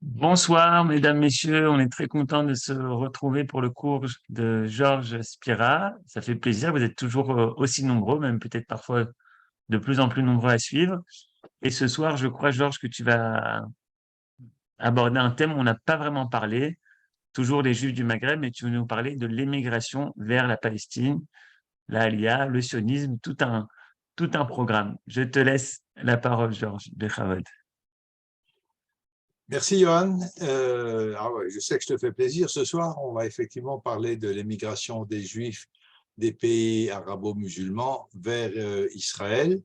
Bonsoir, mesdames, messieurs. On est très content de se retrouver pour le cours de Georges Spira. Ça fait plaisir. Vous êtes toujours aussi nombreux, même peut-être parfois de plus en plus nombreux à suivre. Et ce soir, je crois, Georges, que tu vas aborder un thème où on n'a pas vraiment parlé, toujours les Juifs du Maghreb, mais tu veux nous parler de l'émigration vers la Palestine, l'Aliyah, le sionisme, tout un programme. Je te laisse la parole, Georges Bechavod. Merci Johan. Ouais, je sais que je te fais plaisir. Ce soir, on va effectivement parler de l'émigration des Juifs des pays arabo-musulmans vers Israël.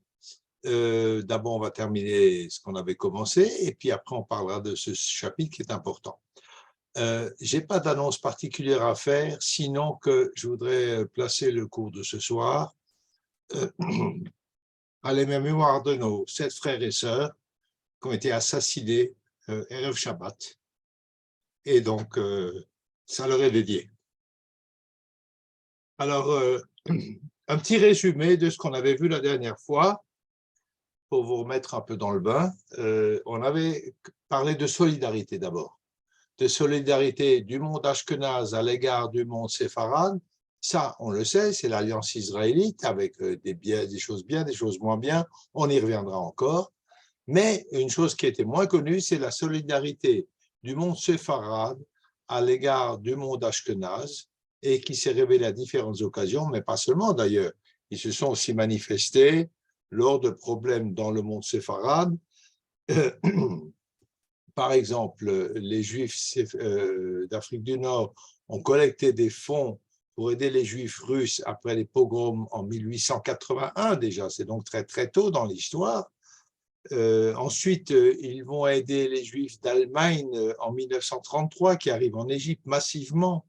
D'abord, on va terminer ce qu'on avait commencé et puis après, on parlera de ce chapitre qui est important. Je n'ai pas d'annonce particulière à faire, sinon que je voudrais placer le cours de ce soir euh, à la mémoire de nos 7 frères et sœurs qui ont été assassinés Erev Shabbat. Et donc, ça leur est dédié. Alors, un petit résumé de ce qu'on avait vu la dernière fois, pour vous remettre un peu dans le bain. On avait parlé de solidarité d'abord, de solidarité du monde ashkénaze à l'égard du monde séfarade. Ça, on le sait, c'est l'alliance israélite avec des choses bien, des choses moins bien. On y reviendra encore. Mais une chose qui était moins connue, c'est la solidarité du monde séfarade à l'égard du monde ashkénaze et qui s'est révélée à différentes occasions, mais pas seulement d'ailleurs. Ils se sont aussi manifestés lors de problèmes dans le monde séfarade. Par exemple, les Juifs d'Afrique du Nord ont collecté des fonds pour aider les Juifs russes après les pogroms en 1881 déjà, c'est donc très très tôt dans l'histoire. Ensuite, ils vont aider les Juifs d'Allemagne en 1933 qui arrivent en Égypte massivement.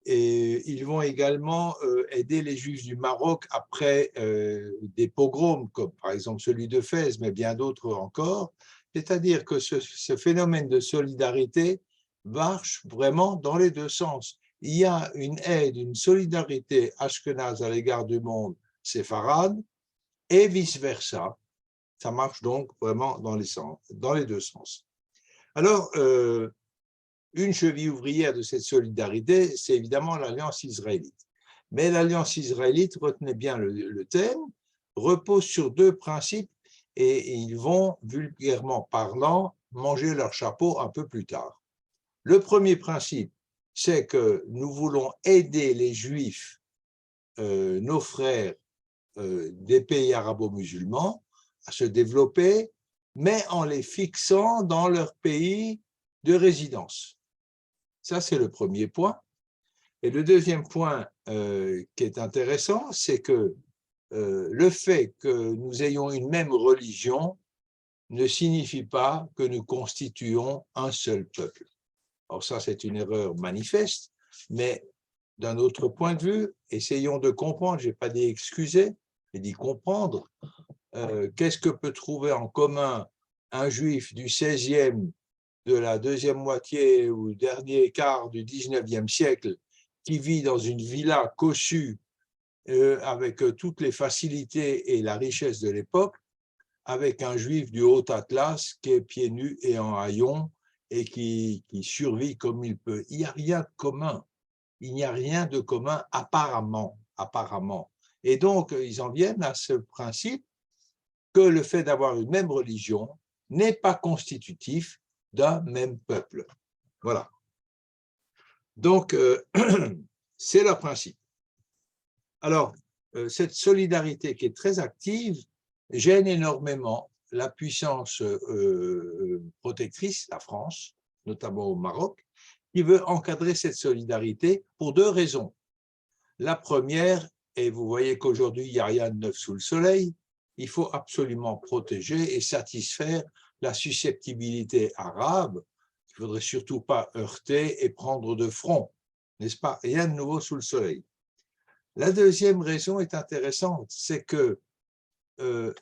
Et ils vont également aider les Juifs du Maroc après des pogroms, comme par exemple celui de Fès, mais bien d'autres encore. C'est-à-dire que ce phénomène de solidarité marche vraiment dans les deux sens. Il y a une aide, une solidarité ashkénaze à l'égard du monde séfarade et vice-versa. Ça marche donc vraiment dans les deux sens. Alors, une cheville ouvrière de cette solidarité, c'est évidemment l'Alliance israélite. Mais l'Alliance israélite, retenez bien le thème, repose sur deux principes et ils vont, vulgairement parlant, manger leur chapeau un peu plus tard. Le premier principe, c'est que nous voulons aider les Juifs, nos frères des pays arabo-musulmans, à se développer, mais en les fixant dans leur pays de résidence. Ça, c'est le premier point. Et le deuxième point qui est intéressant, c'est que le fait que nous ayons une même religion ne signifie pas que nous constituons un seul peuple. Alors ça, c'est une erreur manifeste, mais d'un autre point de vue, essayons de comprendre, je n'ai pas dit excuser, mais d'y comprendre. Qu'est-ce que peut trouver en commun un juif du 16e, de la deuxième moitié ou dernier quart du 19e siècle, qui vit dans une villa cossue avec toutes les facilités et la richesse de l'époque, avec un juif du Haut Atlas qui est pieds nus et en haillons et qui survit comme il peut. Il n'y a rien de commun. Il n'y a rien de commun apparemment. Et donc, ils en viennent à ce principe que le fait d'avoir une même religion n'est pas constitutif d'un même peuple. Voilà. Donc, c'est leur principe. Alors, cette solidarité qui est très active gêne énormément la puissance protectrice, la France, notamment au Maroc, qui veut encadrer cette solidarité pour deux raisons. La première, et vous voyez qu'aujourd'hui, il n'y a rien de neuf sous le soleil, il faut absolument protéger et satisfaire la susceptibilité arabe, qu'il ne faudrait surtout pas heurter et prendre de front, n'est-ce pas? Rien de nouveau sous le soleil. La deuxième raison est intéressante, c'est que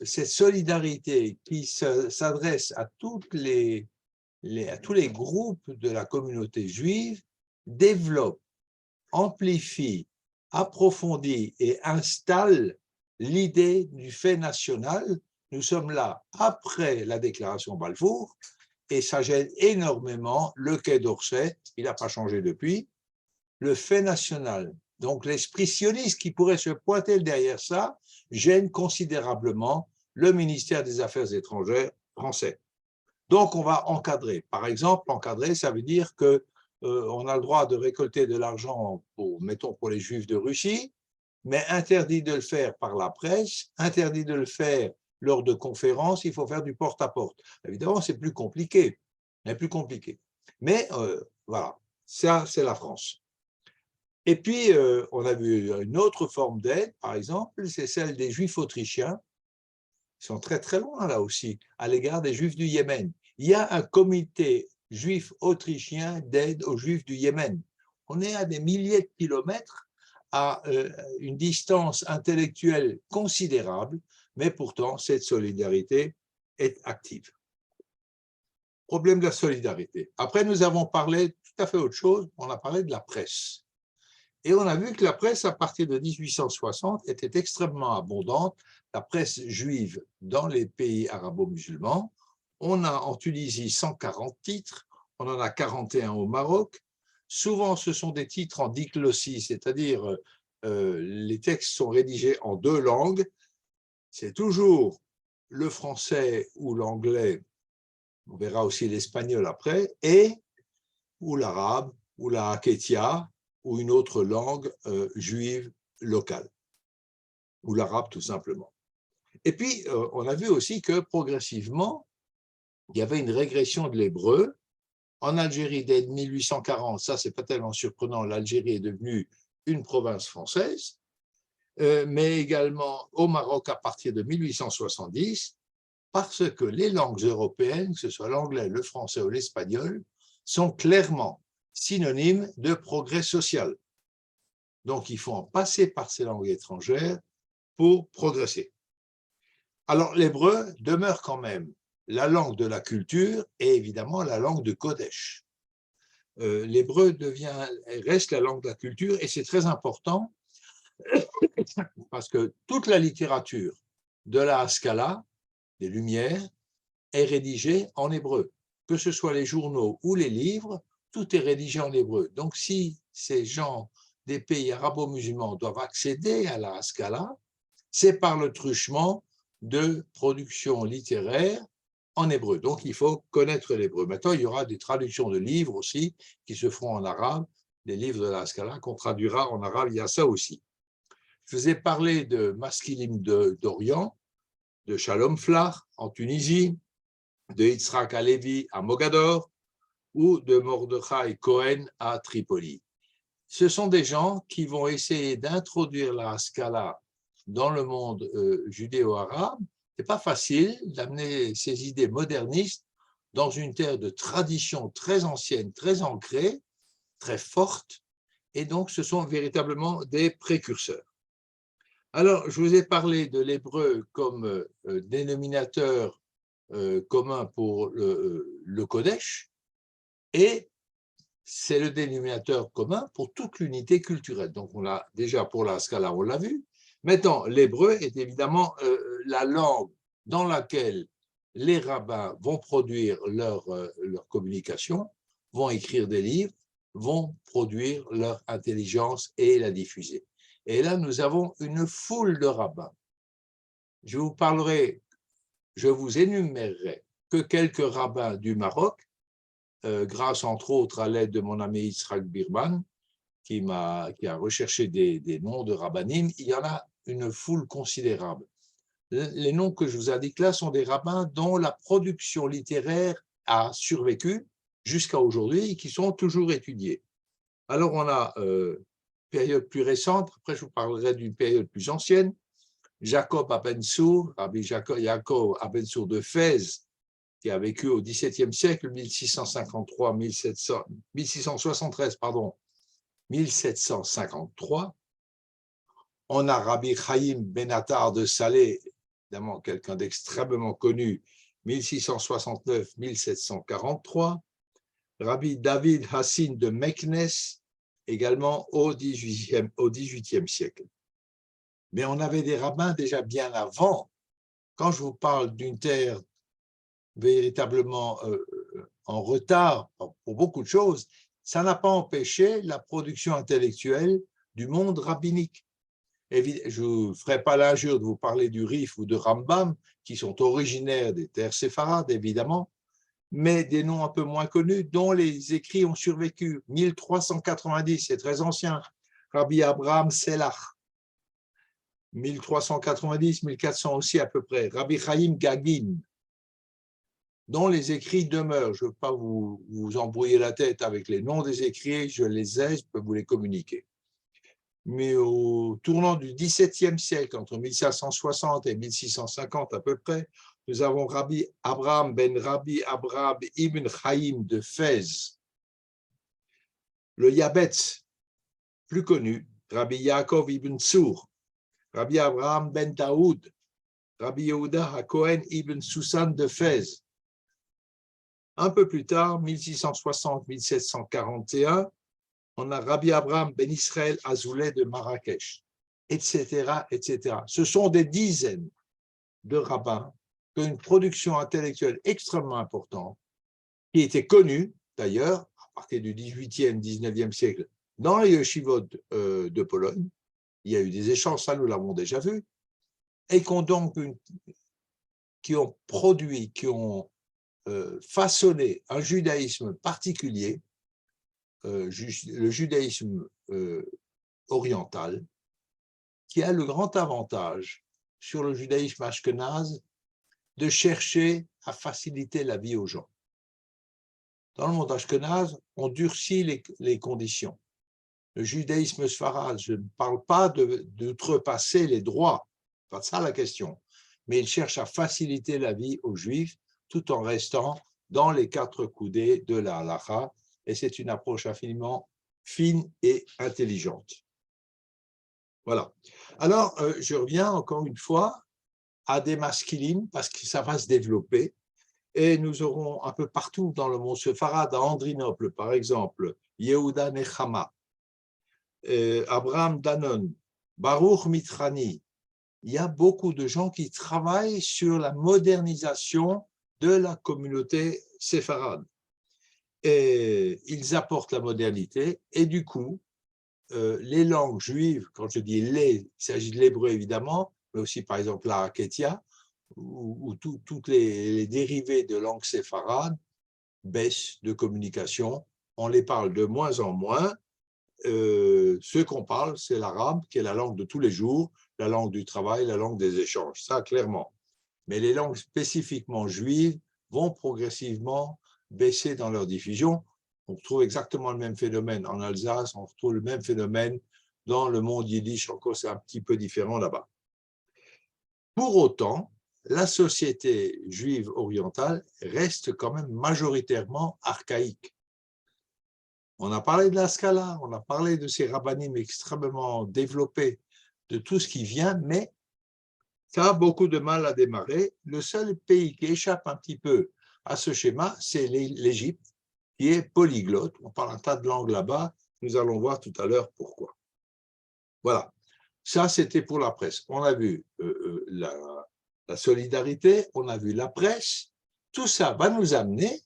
cette solidarité qui s'adresse à tous les groupes de la communauté juive développe, amplifie, approfondit et installe l'idée du fait national. Nous sommes là après la déclaration Balfour et ça gêne énormément le Quai d'Orsay, il n'a pas changé depuis, le fait national. Donc l'esprit sioniste qui pourrait se pointer derrière ça gêne considérablement le ministère des Affaires étrangères français. Donc on va encadrer. Par exemple, encadrer, ça veut dire que on a le droit de récolter de l'argent, mettons pour les Juifs de Russie, mais interdit de le faire par la presse, interdit de le faire lors de conférences, il faut faire du porte-à-porte. Évidemment, c'est plus compliqué, Mais voilà, ça, c'est la France. Et puis, on a vu une autre forme d'aide, par exemple, c'est celle des Juifs autrichiens, qui sont très très loin là aussi, à l'égard des Juifs du Yémen. Il y a un comité juif autrichien d'aide aux Juifs du Yémen. On est à des milliers de kilomètres, à une distance intellectuelle considérable, mais pourtant cette solidarité est active. Problème de la solidarité. Après, nous avons parlé tout à fait autre chose, on a parlé de la presse. Et on a vu que la presse, à partir de 1860, était extrêmement abondante, la presse juive dans les pays arabo-musulmans. On a en Tunisie 140 titres, on en a 41 au Maroc. Souvent, ce sont des titres en diglossie, c'est-à-dire les textes sont rédigés en deux langues. C'est toujours le français ou l'anglais, on verra aussi l'espagnol après, ou l'arabe, ou la haketia, ou une autre langue juive locale, ou l'arabe tout simplement. Et puis, on a vu aussi que progressivement, il y avait une régression de l'hébreu. En Algérie, dès 1840, ça, c'est pas tellement surprenant, l'Algérie est devenue une province française, mais également au Maroc à partir de 1870, parce que les langues européennes, que ce soit l'anglais, le français ou l'espagnol, sont clairement synonymes de progrès social. Donc, il faut en passer par ces langues étrangères pour progresser. Alors, l'hébreu demeure quand même la langue de la culture et évidemment la langue de Kodesh. L'hébreu reste la langue de la culture et c'est très important parce que toute la littérature de la Haskalah, des Lumières, est rédigée en hébreu. Que ce soit les journaux ou les livres, tout est rédigé en hébreu. Donc, si ces gens des pays arabo-musulmans doivent accéder à la Haskalah, c'est par le truchement de productions littéraires en hébreu. Donc, il faut connaître l'hébreu. Maintenant, il y aura des traductions de livres aussi qui se feront en arabe, des livres de la Haskalah qu'on traduira en arabe, il y a ça aussi. Je vous ai parlé de Maskilim d'Orient, de Shalom Flach en Tunisie, de Yitzhak Halevi à Mogador ou de Mordechai Cohen à Tripoli. Ce sont des gens qui vont essayer d'introduire la Haskalah dans le monde judéo-arabe. Ce n'est pas facile d'amener ces idées modernistes dans une terre de tradition très ancienne, très ancrée, très forte, et donc ce sont véritablement des précurseurs. Alors, je vous ai parlé de l'hébreu comme dénominateur commun pour le Kodesh, et c'est le dénominateur commun pour toute l'unité culturelle. Donc, on a déjà pour la Haskalah, on l'a vu. Maintenant, l'hébreu est évidemment la langue dans laquelle les rabbins vont produire leur communication, vont écrire des livres, vont produire leur intelligence et la diffuser. Et là, nous avons une foule de rabbins. Je vous énumérerai que quelques rabbins du Maroc, grâce entre autres à l'aide de mon ami Yitzhak Birman, qui a recherché des noms de rabbinim. Il y en a une foule considérable. Les noms que je vous indique là sont des rabbins dont la production littéraire a survécu jusqu'à aujourd'hui et qui sont toujours étudiés. Alors, on a période plus récente, après je vous parlerai d'une période plus ancienne, Jacob Abensour, Rabbi Jacob Abensour de Fès, qui a vécu au XVIIe siècle, 1753. On a Rabbi Chaim Benatar de Salé, évidemment quelqu'un d'extrêmement connu, 1669-1743. Rabbi David Hassin de Meknes, également au XVIIIe siècle. Mais on avait des rabbins déjà bien avant. Quand je vous parle d'une terre véritablement en retard pour beaucoup de choses, ça n'a pas empêché la production intellectuelle du monde rabbinique. Je ne ferai pas l'injure de vous parler du Rif ou de Rambam, qui sont originaires des terres séfarades, évidemment, mais des noms un peu moins connus, dont les écrits ont survécu. 1390, c'est très ancien, Rabbi Abraham Selach. 1390, 1400 aussi à peu près, Rabbi Chaim Gagin, dont les écrits demeurent. Je ne veux pas vous embrouiller la tête avec les noms des écrits, je les ai, je peux vous les communiquer. Mais au tournant du XVIIe siècle, entre 1560 et 1650 à peu près, nous avons Rabbi Abraham ben Rabbi Abraham ibn Chaim de Fès, le Yabetz, plus connu, Rabbi Yaakov ibn Tsur, Rabbi Abraham ben Daoud, Rabbi Yehuda HaKohen ibn Susan de Fès. Un peu plus tard, 1660-1741, on a Rabbi Abraham ben Israël Azoulay de Marrakech, etc., etc. Ce sont des dizaines de rabbins qui ont une production intellectuelle extrêmement importante, qui était connue d'ailleurs à partir du 18e, 19e siècle dans les yeshivot de Pologne. Il y a eu des échanges, ça nous l'avons déjà vu, et qui ont produit, qui ont façonné un judaïsme particulier, le judaïsme oriental, qui a le grand avantage sur le judaïsme ashkénaze de chercher à faciliter la vie aux gens. Dans le monde ashkénaze, on durcit les conditions. Le judaïsme sfarade, je ne parle pas d'outrepasser les droits, pas ça la question, mais il cherche à faciliter la vie aux Juifs tout en restant dans les quatre coudées de la halakha, et c'est une approche infiniment fine et intelligente. Voilà. Alors, je reviens encore une fois à des masculines, parce que ça va se développer, et nous aurons un peu partout dans le monde séfarade, à Andrinople par exemple, Yehuda Nechama, Abraham Danon, Baruch Mitrani. Il y a beaucoup de gens qui travaillent sur la modernisation de la communauté séfarade. Et ils apportent la modernité, et du coup, les langues juives, quand je dis les, il s'agit de l'hébreu évidemment, mais aussi par exemple la Haketia, ou toutes les dérivés de langues séfarades baissent de communication. On les parle de moins en moins. Ce qu'on parle, c'est l'arabe, qui est la langue de tous les jours, la langue du travail, la langue des échanges, ça clairement. Mais les langues spécifiquement juives vont progressivement baisser dans leur diffusion. On retrouve exactement le même phénomène en Alsace, on retrouve le même phénomène dans le monde yiddish, encore c'est un petit peu différent là-bas. Pour autant, la société juive orientale reste quand même majoritairement archaïque. On a parlé de la Scala, on a parlé de ces rabbinim extrêmement développés, de tout ce qui vient, mais ça a beaucoup de mal à démarrer. Le seul pays qui échappe un petit peu à ce schéma, c'est l'Égypte, qui est polyglotte. On parle un tas de langues là-bas. Nous allons voir tout à l'heure pourquoi. Voilà. Ça, c'était pour la presse. On a vu la solidarité, on a vu la presse. Tout ça va nous amener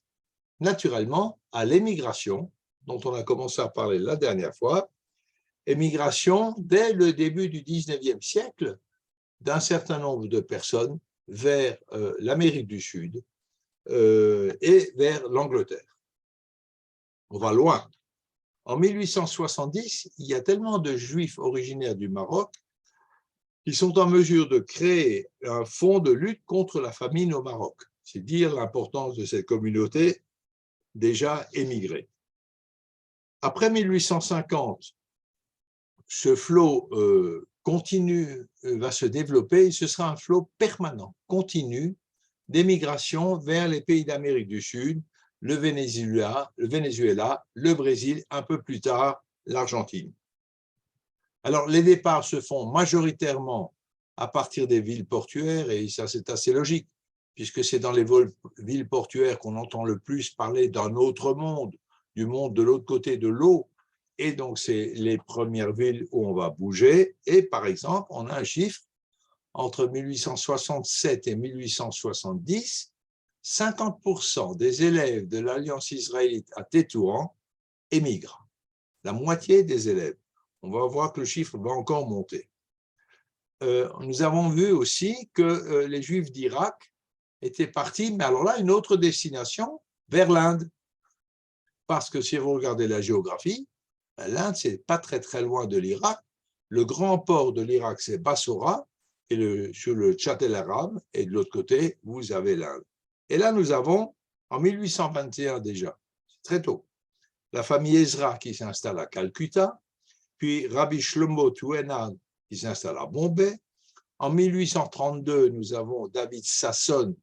naturellement à l'émigration, dont on a commencé à parler la dernière fois. Émigration dès le début du 19e siècle d'un certain nombre de personnes vers l'Amérique du Sud et vers l'Angleterre. On va loin. En 1870, il y a tellement de Juifs originaires du Maroc qui sont en mesure de créer un fonds de lutte contre la famine au Maroc. C'est dire l'importance de cette communauté déjà émigrée. Après 1850, ce flot continue, va se développer, et ce sera un flot permanent, continu, d'émigration vers les pays d'Amérique du Sud, le Venezuela, le Brésil, un peu plus tard, l'Argentine. Alors, les départs se font majoritairement à partir des villes portuaires, et ça, c'est assez logique, puisque c'est dans les villes portuaires qu'on entend le plus parler d'un autre monde, du monde de l'autre côté de l'eau, et donc c'est les premières villes où on va bouger. Et par exemple, on a un chiffre entre 1867 et 1870, 50% des élèves de l'Alliance israélite à Tétouan émigrent. La moitié des élèves. On va voir que le chiffre va encore monter. Nous avons vu aussi que les Juifs d'Irak étaient partis, mais alors là, une autre destination, vers l'Inde. Parce que si vous regardez la géographie, l'Inde, c'est pas très très loin de l'Irak. Le grand port de l'Irak, c'est Bassora, et sur le Tchad arabe, et de l'autre côté, vous avez l'Inde. Et là, nous avons, en 1821 déjà, très tôt, la famille Ezra qui s'installe à Calcutta, puis Rabbi Shlomo Touenan qui s'installe à Bombay. En 1832, nous avons David Sasson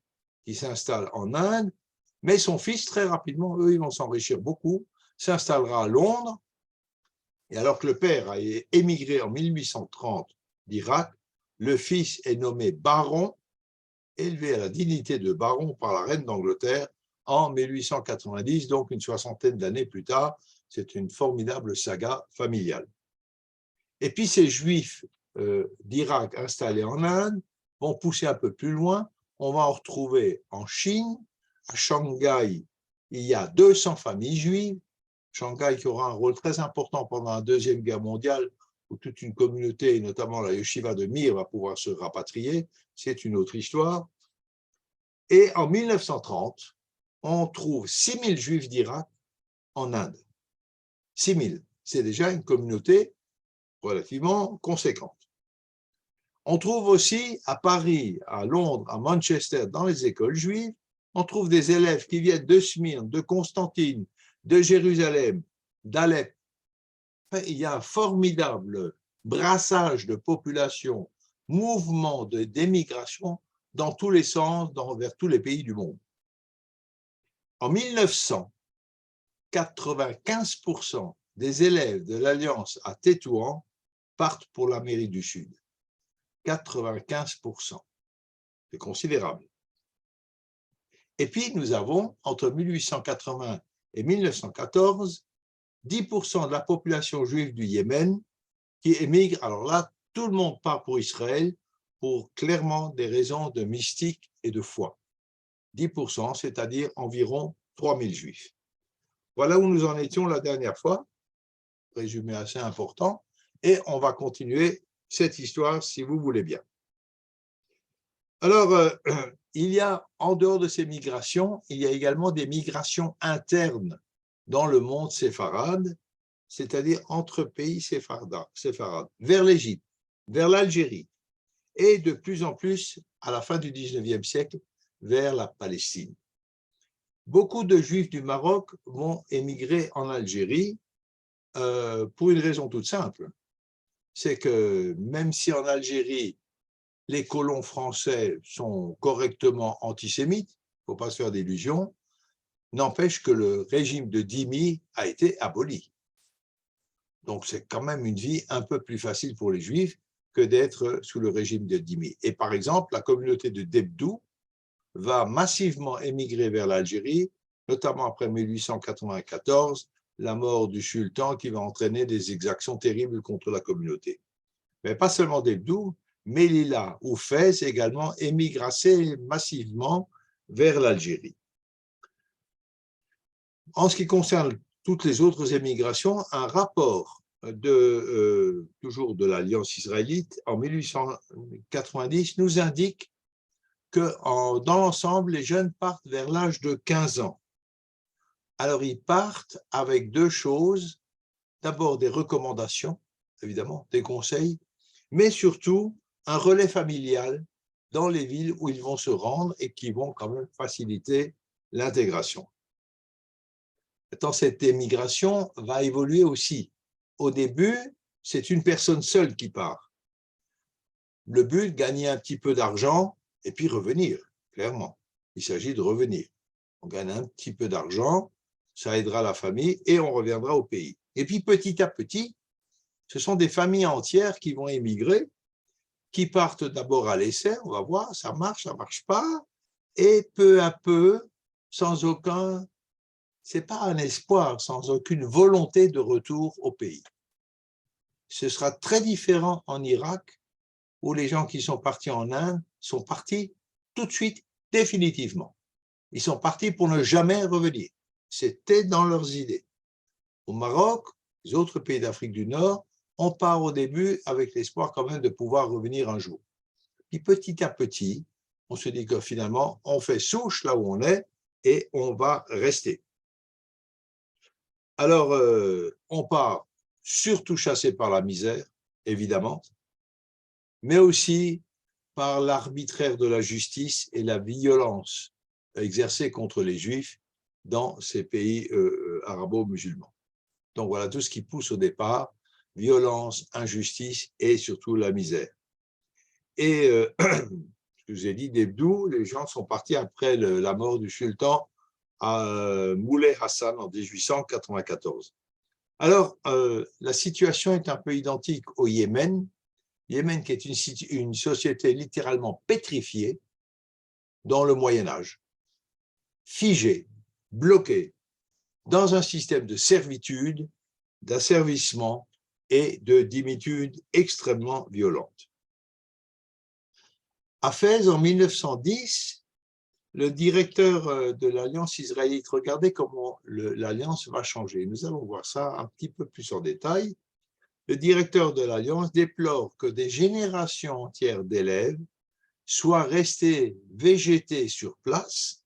qui s'installe en Inde, mais son fils, très rapidement, eux, ils vont s'enrichir beaucoup, s'installera à Londres. Et alors que le père a émigré en 1830 d'Irak, le fils est nommé baron, élevé à la dignité de baron par la reine d'Angleterre en 1890, donc une soixantaine d'années plus tard. C'est une formidable saga familiale. Et puis ces Juifs d'Irak installés en Inde vont pousser un peu plus loin. On va en retrouver en Chine, à Shanghai, il y a 200 familles juives. Shanghai qui aura un rôle très important pendant la Deuxième Guerre mondiale, où toute une communauté, notamment la yeshiva de Mir, va pouvoir se rapatrier. C'est une autre histoire. Et en 1930, on trouve 6 000 Juifs d'Irak en Inde. 6 000, c'est déjà une communauté relativement conséquente. On trouve aussi à Paris, à Londres, à Manchester, dans les écoles juives, on trouve des élèves qui viennent de Smyrne, de Constantine, de Jérusalem, d'Alep. Il y a un formidable brassage de population, mouvement d'émigration dans tous les sens, vers tous les pays du monde. En 1900, 95% des élèves de l'Alliance à Tétouan partent pour l'Amérique du Sud. 95%. C'est considérable. Et puis, nous avons, entre 1880 et 1914, 10% de la population juive du Yémen qui émigre. Alors là, tout le monde part pour Israël pour clairement des raisons de mystique et de foi. 10%, c'est-à-dire environ 3000 juifs. Voilà où nous en étions la dernière fois, résumé assez important, et on va continuer cette histoire si vous voulez bien. Alors, il y a, en dehors de ces migrations, il y a également des migrations internes dans le monde séfarade, c'est-à-dire entre pays séfarades, vers l'Égypte, vers l'Algérie, et de plus en plus, à la fin du 19e siècle, vers la Palestine. Beaucoup de Juifs du Maroc vont émigrer en Algérie pour une raison toute simple. C'est que même si en Algérie, les colons français sont correctement antisémites, il ne faut pas se faire d'illusions, n'empêche que le régime de dhimmi a été aboli. Donc c'est quand même une vie un peu plus facile pour les Juifs que d'être sous le régime de dhimmi. Et par exemple, la communauté de Debdou va massivement émigrer vers l'Algérie, notamment après 1894, la mort du sultan qui va entraîner des exactions terribles contre la communauté. Mais pas seulement Debdou, Melilla ou Fès également émigrent assez massivement vers l'Algérie. En ce qui concerne toutes les autres émigrations, un rapport toujours de l'Alliance israélite en 1890 nous indique que dans l'ensemble, les jeunes partent vers l'âge de 15 ans. Alors, ils partent avec deux choses. D'abord, des recommandations, évidemment, des conseils, mais surtout un relais familial dans les villes où ils vont se rendre et qui vont quand même faciliter l'intégration. Maintenant, cette émigration va évoluer aussi. Au début, c'est une personne seule qui part. Le but, gagner un petit peu d'argent et puis revenir, clairement. Il s'agit de revenir. On gagne un petit peu d'argent, ça aidera la famille et on reviendra au pays. Et puis petit à petit, ce sont des familles entières qui vont émigrer, qui partent d'abord à l'essai, on va voir, ça marche pas, et peu à peu, sans aucun, c'est pas un espoir, sans aucune volonté de retour au pays. Ce sera très différent en Irak, où les gens qui sont partis en Inde sont partis tout de suite, définitivement. Ils sont partis pour ne jamais revenir. C'était dans leurs idées. Au Maroc, les autres pays d'Afrique du Nord, on part au début avec l'espoir quand même de pouvoir revenir un jour. Puis petit à petit, on se dit que finalement, on fait souche là où on est et on va rester. Alors, on part surtout chassé par la misère, évidemment, mais aussi par l'arbitraire de la justice et la violence exercée contre les Juifs dans ces pays arabo-musulmans. Donc voilà tout ce qui pousse au départ, violence, injustice et surtout la misère. Et je vous ai dit, d'Ebdou, les gens sont partis après la mort du sultan à Moulay Hassan en 1894. Alors, la situation est un peu identique au Yémen. Yémen qui est une société littéralement pétrifiée dans le Moyen-Âge, figée, bloquée, dans un système de servitude, d'asservissement et de dimitude extrêmement violente. À Fès, en 1910, le directeur de l'Alliance israélite, regardez comment l'Alliance va changer. Nous allons voir ça un petit peu plus en détail. Le directeur de l'Alliance déplore que des générations entières d'élèves soient restés végétés sur place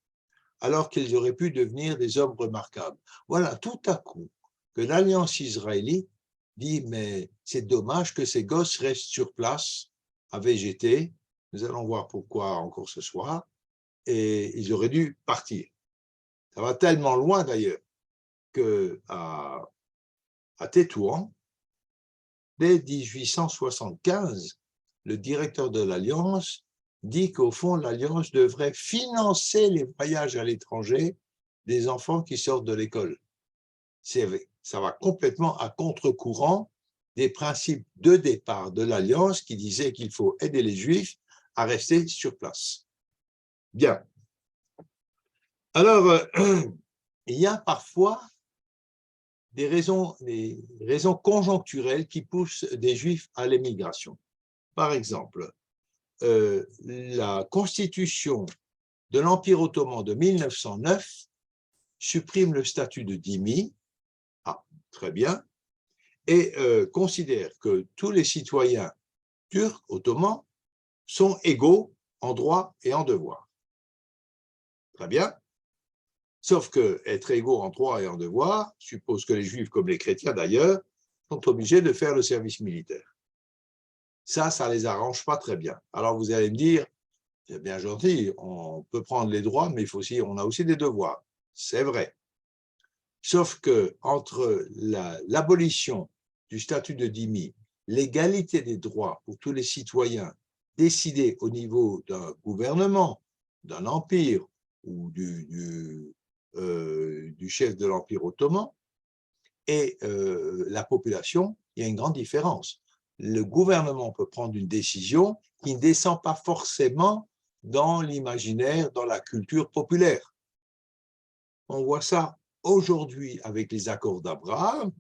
alors qu'ils auraient pu devenir des hommes remarquables. Voilà, tout à coup, que l'Alliance israélite dit « mais c'est dommage que ces gosses restent sur place à végéter ». Nous allons voir pourquoi encore ce soir. Et ils auraient dû partir. Ça va tellement loin d'ailleurs qu'à Tétouan, dès 1875, le directeur de l'Alliance dit qu'au fond, l'Alliance devrait financer les voyages à l'étranger des enfants qui sortent de l'école. Ça va complètement à contre-courant des principes de départ de l'Alliance qui disaient qu'il faut aider les Juifs à rester sur place. Bien. Alors, il y a parfois des raisons conjoncturelles qui poussent des Juifs à l'émigration. Par exemple, la constitution de l'Empire ottoman de 1909 supprime le statut de dhimmi, très bien, et considère que tous les citoyens turcs ottomans sont égaux en droit et en devoir. Très bien. Sauf qu'être égaux en droit et en devoir suppose que les Juifs, comme les chrétiens d'ailleurs, sont obligés de faire le service militaire. Ça ne les arrange pas très bien. Alors vous allez me dire, c'est bien gentil, on peut prendre les droits, mais on a aussi des devoirs. C'est vrai. Sauf qu'entre l'abolition du statut de dhimmi, l'égalité des droits pour tous les citoyens décidés au niveau d'un gouvernement, d'un empire ou du chef de l'Empire ottoman, et la population, il y a une grande différence. Le gouvernement peut prendre une décision qui ne descend pas forcément dans l'imaginaire, dans la culture populaire. On voit ça aujourd'hui avec les accords d'Abraham,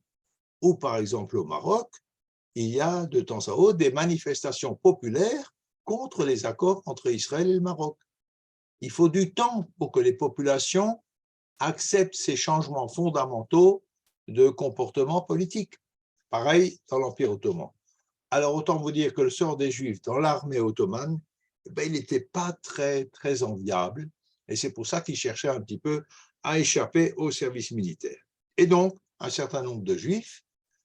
ou par exemple au Maroc, il y a de temps à autre des manifestations populaires contre les accords entre Israël et le Maroc. Il faut du temps pour que les populations acceptent ces changements fondamentaux de comportement politique. Pareil dans l'Empire ottoman. Alors, autant vous dire que le sort des Juifs dans l'armée ottomane, il n'était pas très, très enviable, et c'est pour ça qu'ils cherchaient un petit peu à échapper au service militaire. Et donc, un certain nombre de Juifs,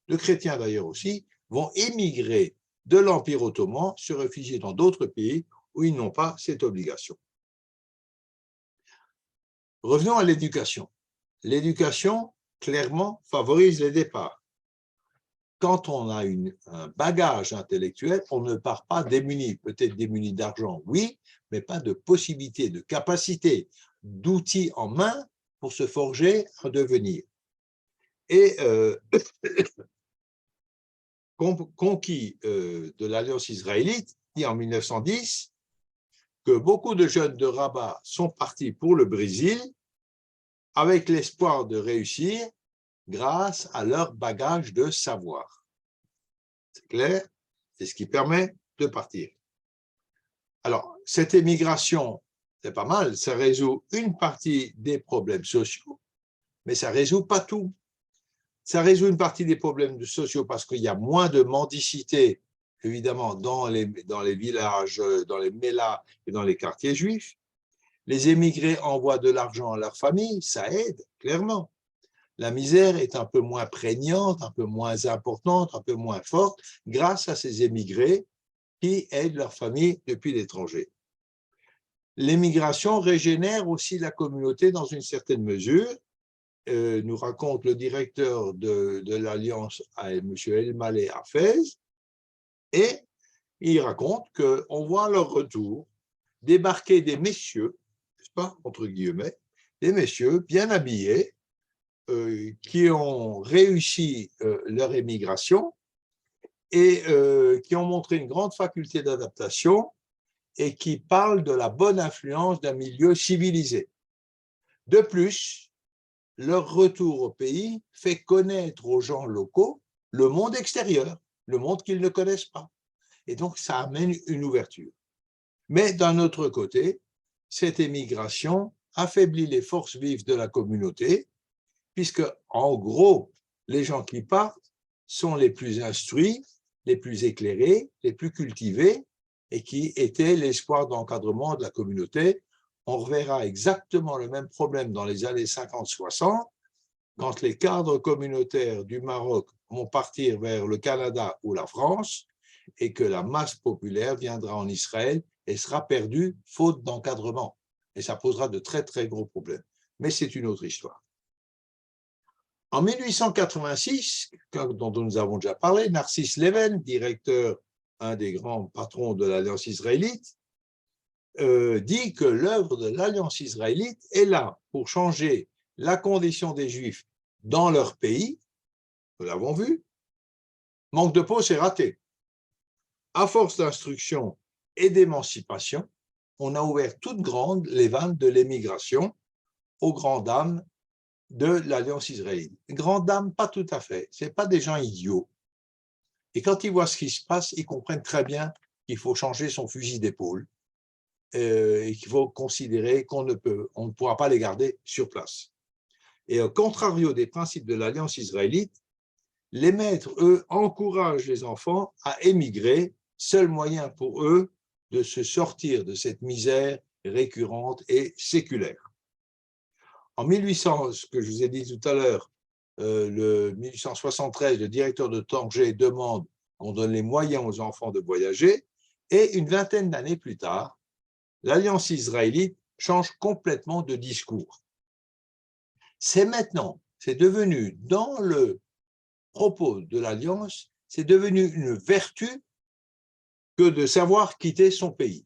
de chrétiens d'ailleurs aussi, vont émigrer de l'Empire ottoman, se réfugier dans d'autres pays où ils n'ont pas cette obligation. Revenons à l'éducation. L'éducation, clairement, favorise les départs. Quand on a un bagage intellectuel, on ne part pas démuni, peut-être démuni d'argent, oui, mais pas de possibilité, de capacité, d'outils en main pour se forger un devenir. Et conquis de l'Alliance israélite, dit en 1910 que beaucoup de jeunes de Rabat sont partis pour le Brésil avec l'espoir de réussir grâce à leur bagage de savoir. C'est clair? C'est ce qui permet de partir. Alors, cette émigration c'est pas mal, ça résout une partie des problèmes sociaux, mais ça ne résout pas tout. Ça résout une partie des problèmes sociaux parce qu'il y a moins de mendicité, évidemment, dans les villages, dans les mélas et dans les quartiers juifs. Les émigrés envoient de l'argent à leur famille, ça aide, clairement. La misère est un peu moins prégnante, un peu moins importante, un peu moins forte, grâce à ces émigrés qui aident leur famille depuis l'étranger. L'émigration régénère aussi la communauté dans une certaine mesure, nous raconte le directeur de l'Alliance, M. El-Maleh à Fès, et il raconte qu'on voit à leur retour débarquer des messieurs, n'est-ce pas, entre guillemets, des messieurs bien habillés, qui ont réussi leur émigration et qui ont montré une grande faculté d'adaptation et qui parlent de la bonne influence d'un milieu civilisé. De plus, leur retour au pays fait connaître aux gens locaux le monde extérieur, le monde qu'ils ne connaissent pas. Et donc, ça amène une ouverture. Mais d'un autre côté, cette émigration affaiblit les forces vives de la communauté, puisque, en gros, les gens qui partent sont les plus instruits, les plus éclairés, les plus cultivés, et qui étaient l'espoir d'encadrement de la communauté. On reverra exactement le même problème dans les années 50-60, quand les cadres communautaires du Maroc vont partir vers le Canada ou la France, et que la masse populaire viendra en Israël et sera perdue faute d'encadrement. Et ça posera de très, très gros problèmes. Mais c'est une autre histoire. En 1886, dont nous avons déjà parlé, Narcisse Leven, directeur, un des grands patrons de l'Alliance israélite, dit que l'œuvre de l'Alliance israélite est là pour changer la condition des Juifs dans leur pays. Nous l'avons vu. Manque de peau, c'est raté. À force d'instruction et d'émancipation, on a ouvert toutes grandes les vannes de l'émigration aux grandes dames de l'Alliance israélite. Grandes dames, pas tout à fait. Ce n'est pas des gens idiots. Et quand ils voient ce qui se passe, ils comprennent très bien qu'il faut changer son fusil d'épaule et qu'il faut considérer on ne pourra pas les garder sur place. Et au contrario des principes de l'Alliance israélite, les maîtres, eux, encouragent les enfants à émigrer, seul moyen pour eux de se sortir de cette misère récurrente et séculaire. En 1800, ce que je vous ai dit tout à l'heure, le 1873, le directeur de Tanger demande qu'on donne les moyens aux enfants de voyager, et une vingtaine d'années plus tard, l'Alliance israélite change complètement de discours. C'est maintenant, c'est devenu dans le propos de l'Alliance, c'est devenu une vertu que de savoir quitter son pays.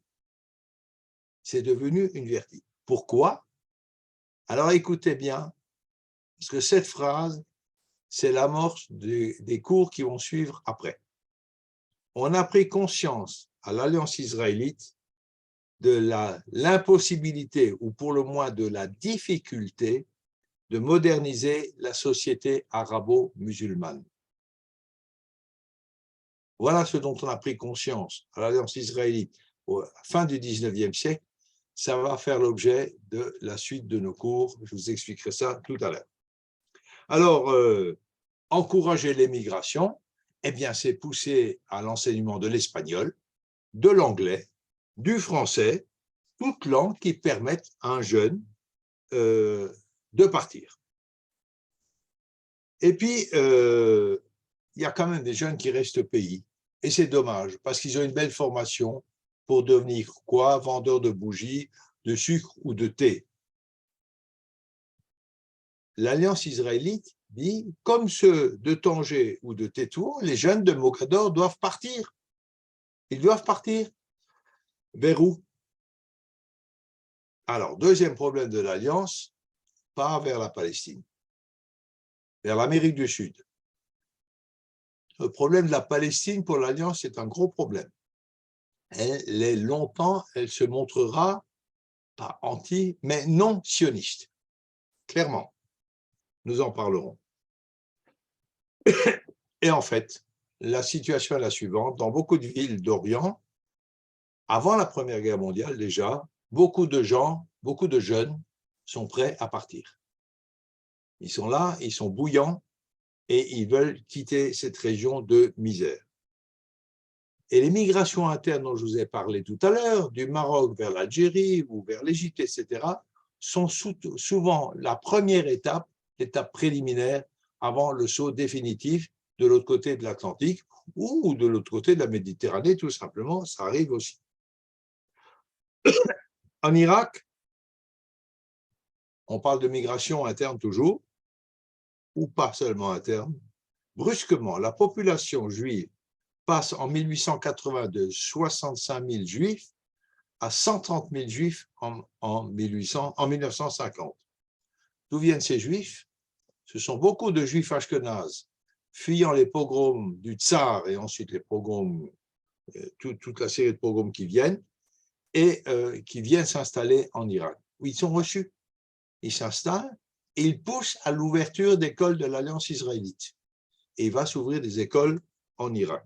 C'est devenu une vertu. Pourquoi? Alors écoutez bien, parce que cette phrase, c'est l'amorce des cours qui vont suivre après. On a pris conscience à l'Alliance israélite de l'impossibilité, ou pour le moins de la difficulté, de moderniser la société arabo-musulmane. Voilà ce dont on a pris conscience à l'Alliance israélite à la fin du 19e siècle. Ça va faire l'objet de la suite de nos cours. Je vous expliquerai ça tout à l'heure. Alors, encourager l'émigration, eh bien, c'est pousser à l'enseignement de l'espagnol, de l'anglais, du français, toutes langues qui permettent à un jeune de partir. Et puis, il y a quand même des jeunes qui restent au pays. Et c'est dommage, parce qu'ils ont une belle formation pour devenir quoi? Vendeurs de bougies, de sucre ou de thé. L'Alliance israélite dit, comme ceux de Tanger ou de Tétouan, les jeunes de Mogador doivent partir. Ils doivent partir. Vers où? Alors, deuxième problème de l'Alliance, pas vers la Palestine, vers l'Amérique du Sud. Le problème de la Palestine pour l'Alliance, c'est un gros problème. Elle se montrera pas anti, mais non sioniste. Clairement, nous en parlerons. Et en fait, la situation est la suivante. Dans beaucoup de villes d'Orient, avant la Première Guerre mondiale déjà, beaucoup de gens, beaucoup de jeunes sont prêts à partir. Ils sont là, ils sont bouillants et ils veulent quitter cette région de misère. Et les migrations internes dont je vous ai parlé tout à l'heure, du Maroc vers l'Algérie ou vers l'Égypte, etc., sont souvent la première étape, l'étape préliminaire avant le saut définitif de l'autre côté de l'Atlantique ou de l'autre côté de la Méditerranée, tout simplement, ça arrive aussi. En Irak, on parle de migration interne toujours, ou pas seulement interne. Brusquement, la population juive passe en 1880 de 65 000 juifs à 130 000 juifs en 1950. D'où viennent ces juifs? Ce sont beaucoup de juifs ashkénazes fuyant les pogroms du Tsar et ensuite les pogroms, toute la série de pogroms qui viennent, et qui viennent s'installer en Irak, où ils sont reçus. Ils s'installent et ils poussent à l'ouverture d'écoles de l'Alliance israélite. Et il va s'ouvrir des écoles en Irak.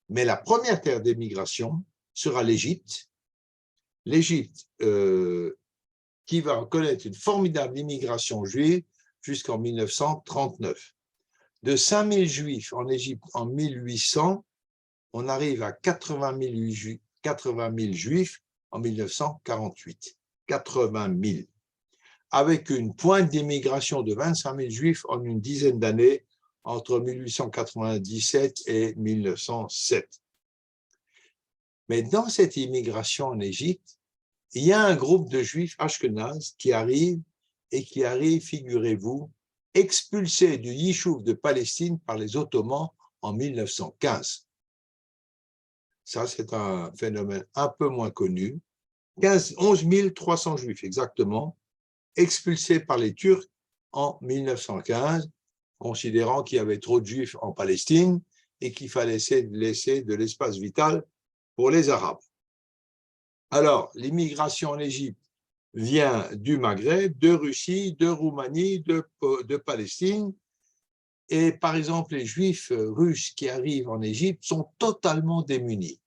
Mais la première terre d'émigration sera l'Égypte. L'Égypte qui va connaître une formidable immigration juive jusqu'en 1939. De 5 000 juifs en Égypte en 1800, on arrive à 80 000 juifs en 1948. 80 000. Avec une pointe d'immigration de 25 000 juifs en une dizaine d'années, entre 1897 et 1907. Mais dans cette immigration en Égypte, il y a un groupe de juifs ashkénazes qui arrive, figurez-vous, expulsés du Yishuv de Palestine par les Ottomans en 1915. Ça, c'est un phénomène un peu moins connu. 11 300 juifs exactement, expulsés par les Turcs en 1915, considérant qu'il y avait trop de juifs en Palestine et qu'il fallait laisser de l'espace vital pour les Arabes. Alors, l'immigration en Égypte vient du Maghreb, de Russie, de Roumanie, de Palestine. Et par exemple, les Juifs russes qui arrivent en Égypte sont totalement démunis.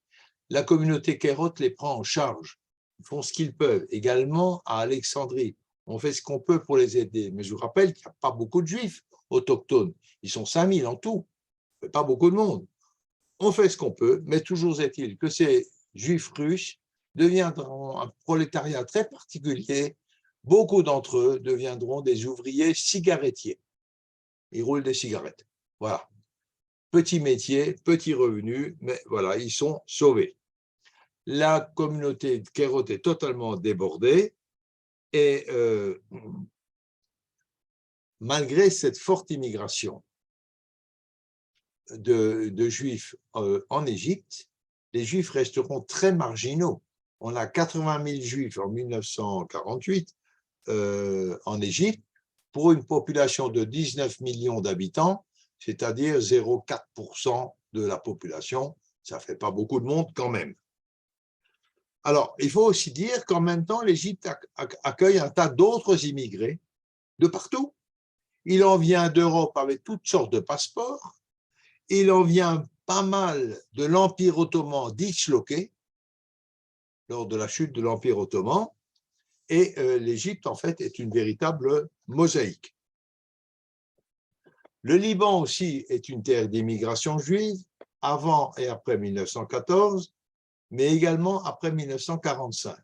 La communauté kérote les prend en charge. Ils font ce qu'ils peuvent. Également à Alexandrie, on fait ce qu'on peut pour les aider. Mais je vous rappelle qu'il n'y a pas beaucoup de Juifs autochtones. Ils sont 5 000 en tout. Pas beaucoup de monde. On fait ce qu'on peut, mais toujours est-il que ces Juifs russes deviendront un prolétariat très particulier. Beaucoup d'entre eux deviendront des ouvriers cigarettiers. Ils roulent des cigarettes. Voilà. Petit métier, petit revenu, mais voilà, ils sont sauvés. La communauté de kérote est totalement débordée et malgré cette forte immigration de Juifs en Égypte, les Juifs resteront très marginaux. On a 80 000 Juifs en 1948 en Égypte pour une population de 19 millions d'habitants, c'est-à-dire 0,4% de la population. Ça ne fait pas beaucoup de monde quand même. Alors, il faut aussi dire qu'en même temps, l'Égypte accueille un tas d'autres immigrés de partout. Il en vient d'Europe avec toutes sortes de passeports. Il en vient pas mal de l'Empire ottoman disloqué lors de la chute de l'Empire ottoman. Et l'Égypte, en fait, est une véritable mosaïque. Le Liban aussi est une terre d'immigration juive, avant et après 1914, mais également après 1945.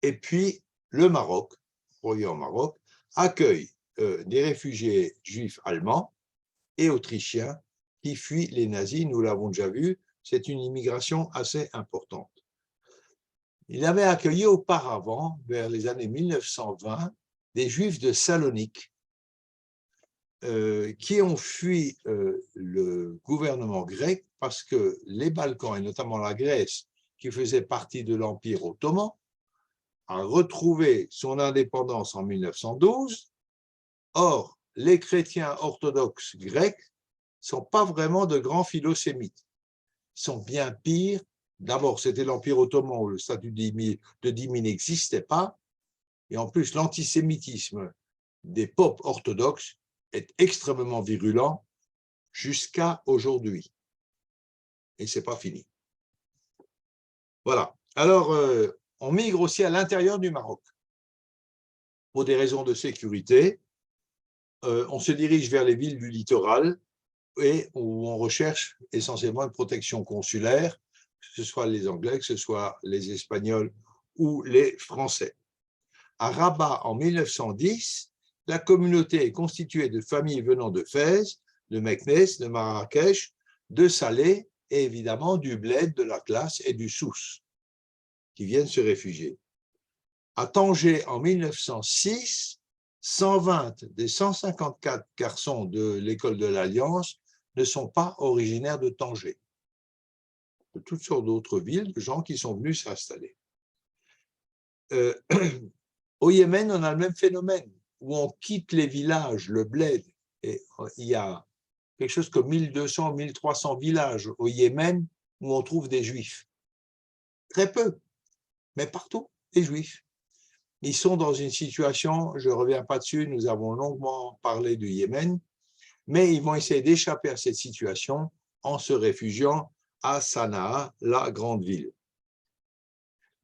Et puis, le Maroc, royaume Maroc, accueille des réfugiés juifs allemands et autrichiens qui fuient les nazis, nous l'avons déjà vu, c'est une immigration assez importante. Il avait accueilli auparavant, vers les années 1920, des Juifs de Salonique qui ont fui le gouvernement grec parce que les Balkans, et notamment la Grèce, qui faisait partie de l'Empire ottoman, a retrouvé son indépendance en 1912. Or, les chrétiens orthodoxes grecs ne sont pas vraiment de grands philosémites. Ils sont bien pires. D'abord, c'était l'Empire ottoman où le statut de dhimmi n'existait pas. Et en plus, l'antisémitisme des popes orthodoxes est extrêmement virulent jusqu'à aujourd'hui. Et ce n'est pas fini. Voilà. Alors, on migre aussi à l'intérieur du Maroc. Pour des raisons de sécurité, on se dirige vers les villes du littoral et où on recherche essentiellement une protection consulaire, que ce soit les Anglais, que ce soit les Espagnols ou les Français. À Rabat, en 1910, la communauté est constituée de familles venant de Fès, de Meknès, de Marrakech, de Salé et évidemment du Bled, de l'Atlas et du Souss, qui viennent se réfugier. À Tanger, en 1906, 120 des 154 garçons de l'école de l'Alliance ne sont pas originaires de Tanger. De toutes sortes d'autres villes, de gens qui sont venus s'installer. Au Yémen, on a le même phénomène, où on quitte les villages, le bled, et il y a quelque chose comme 1200, 1300 villages au Yémen où on trouve des juifs. Très peu, mais partout, des juifs. Ils sont dans une situation, je ne reviens pas dessus, nous avons longuement parlé du Yémen, mais ils vont essayer d'échapper à cette situation en se réfugiant à Sanaa, la grande ville.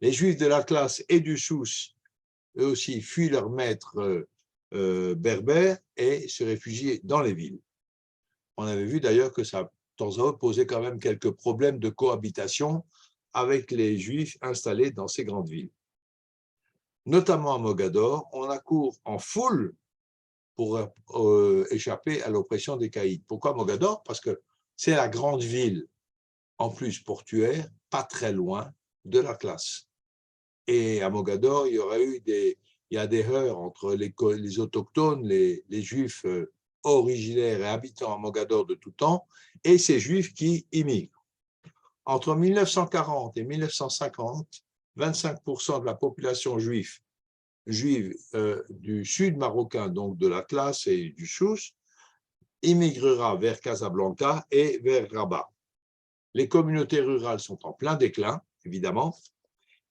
Les Juifs de l'Atlas et du Souss, eux aussi, fuient leurs maîtres berbères et se réfugient dans les villes. On avait vu d'ailleurs que ça, de temps en temps, posait quand même quelques problèmes de cohabitation avec les Juifs installés dans ces grandes villes. Notamment à Mogador, on accourt en foule pour échapper à l'oppression des caïds. Pourquoi Mogador? Parce que c'est la grande ville, en plus portuaire, pas très loin de l'Atlas. Et à Mogador, il y a des heurts entre les autochtones, les Juifs originaires et habitants à Mogador de tout temps, et ces Juifs qui immigrent. Entre 1940 et 1950, 25% de la population juive du sud marocain, donc de l'Atlas et du Souss, immigrera vers Casablanca et vers Rabat. Les communautés rurales sont en plein déclin, évidemment,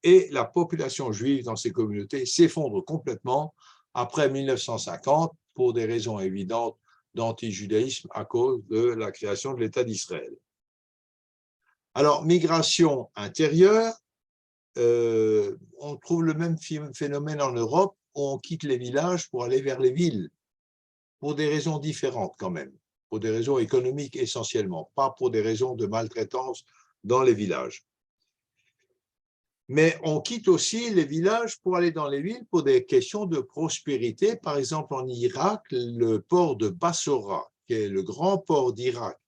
et la population juive dans ces communautés s'effondre complètement après 1950 pour des raisons évidentes d'antijudaïsme à cause de la création de l'État d'Israël. Alors, migration intérieure, on trouve le même phénomène en Europe où on quitte les villages pour aller vers les villes, pour des raisons différentes quand même, pour des raisons économiques essentiellement, pas pour des raisons de maltraitance dans les villages. Mais on quitte aussi les villages pour aller dans les villes pour des questions de prospérité. Par exemple, en Irak, le port de Bassora, qui est le grand port d'Irak,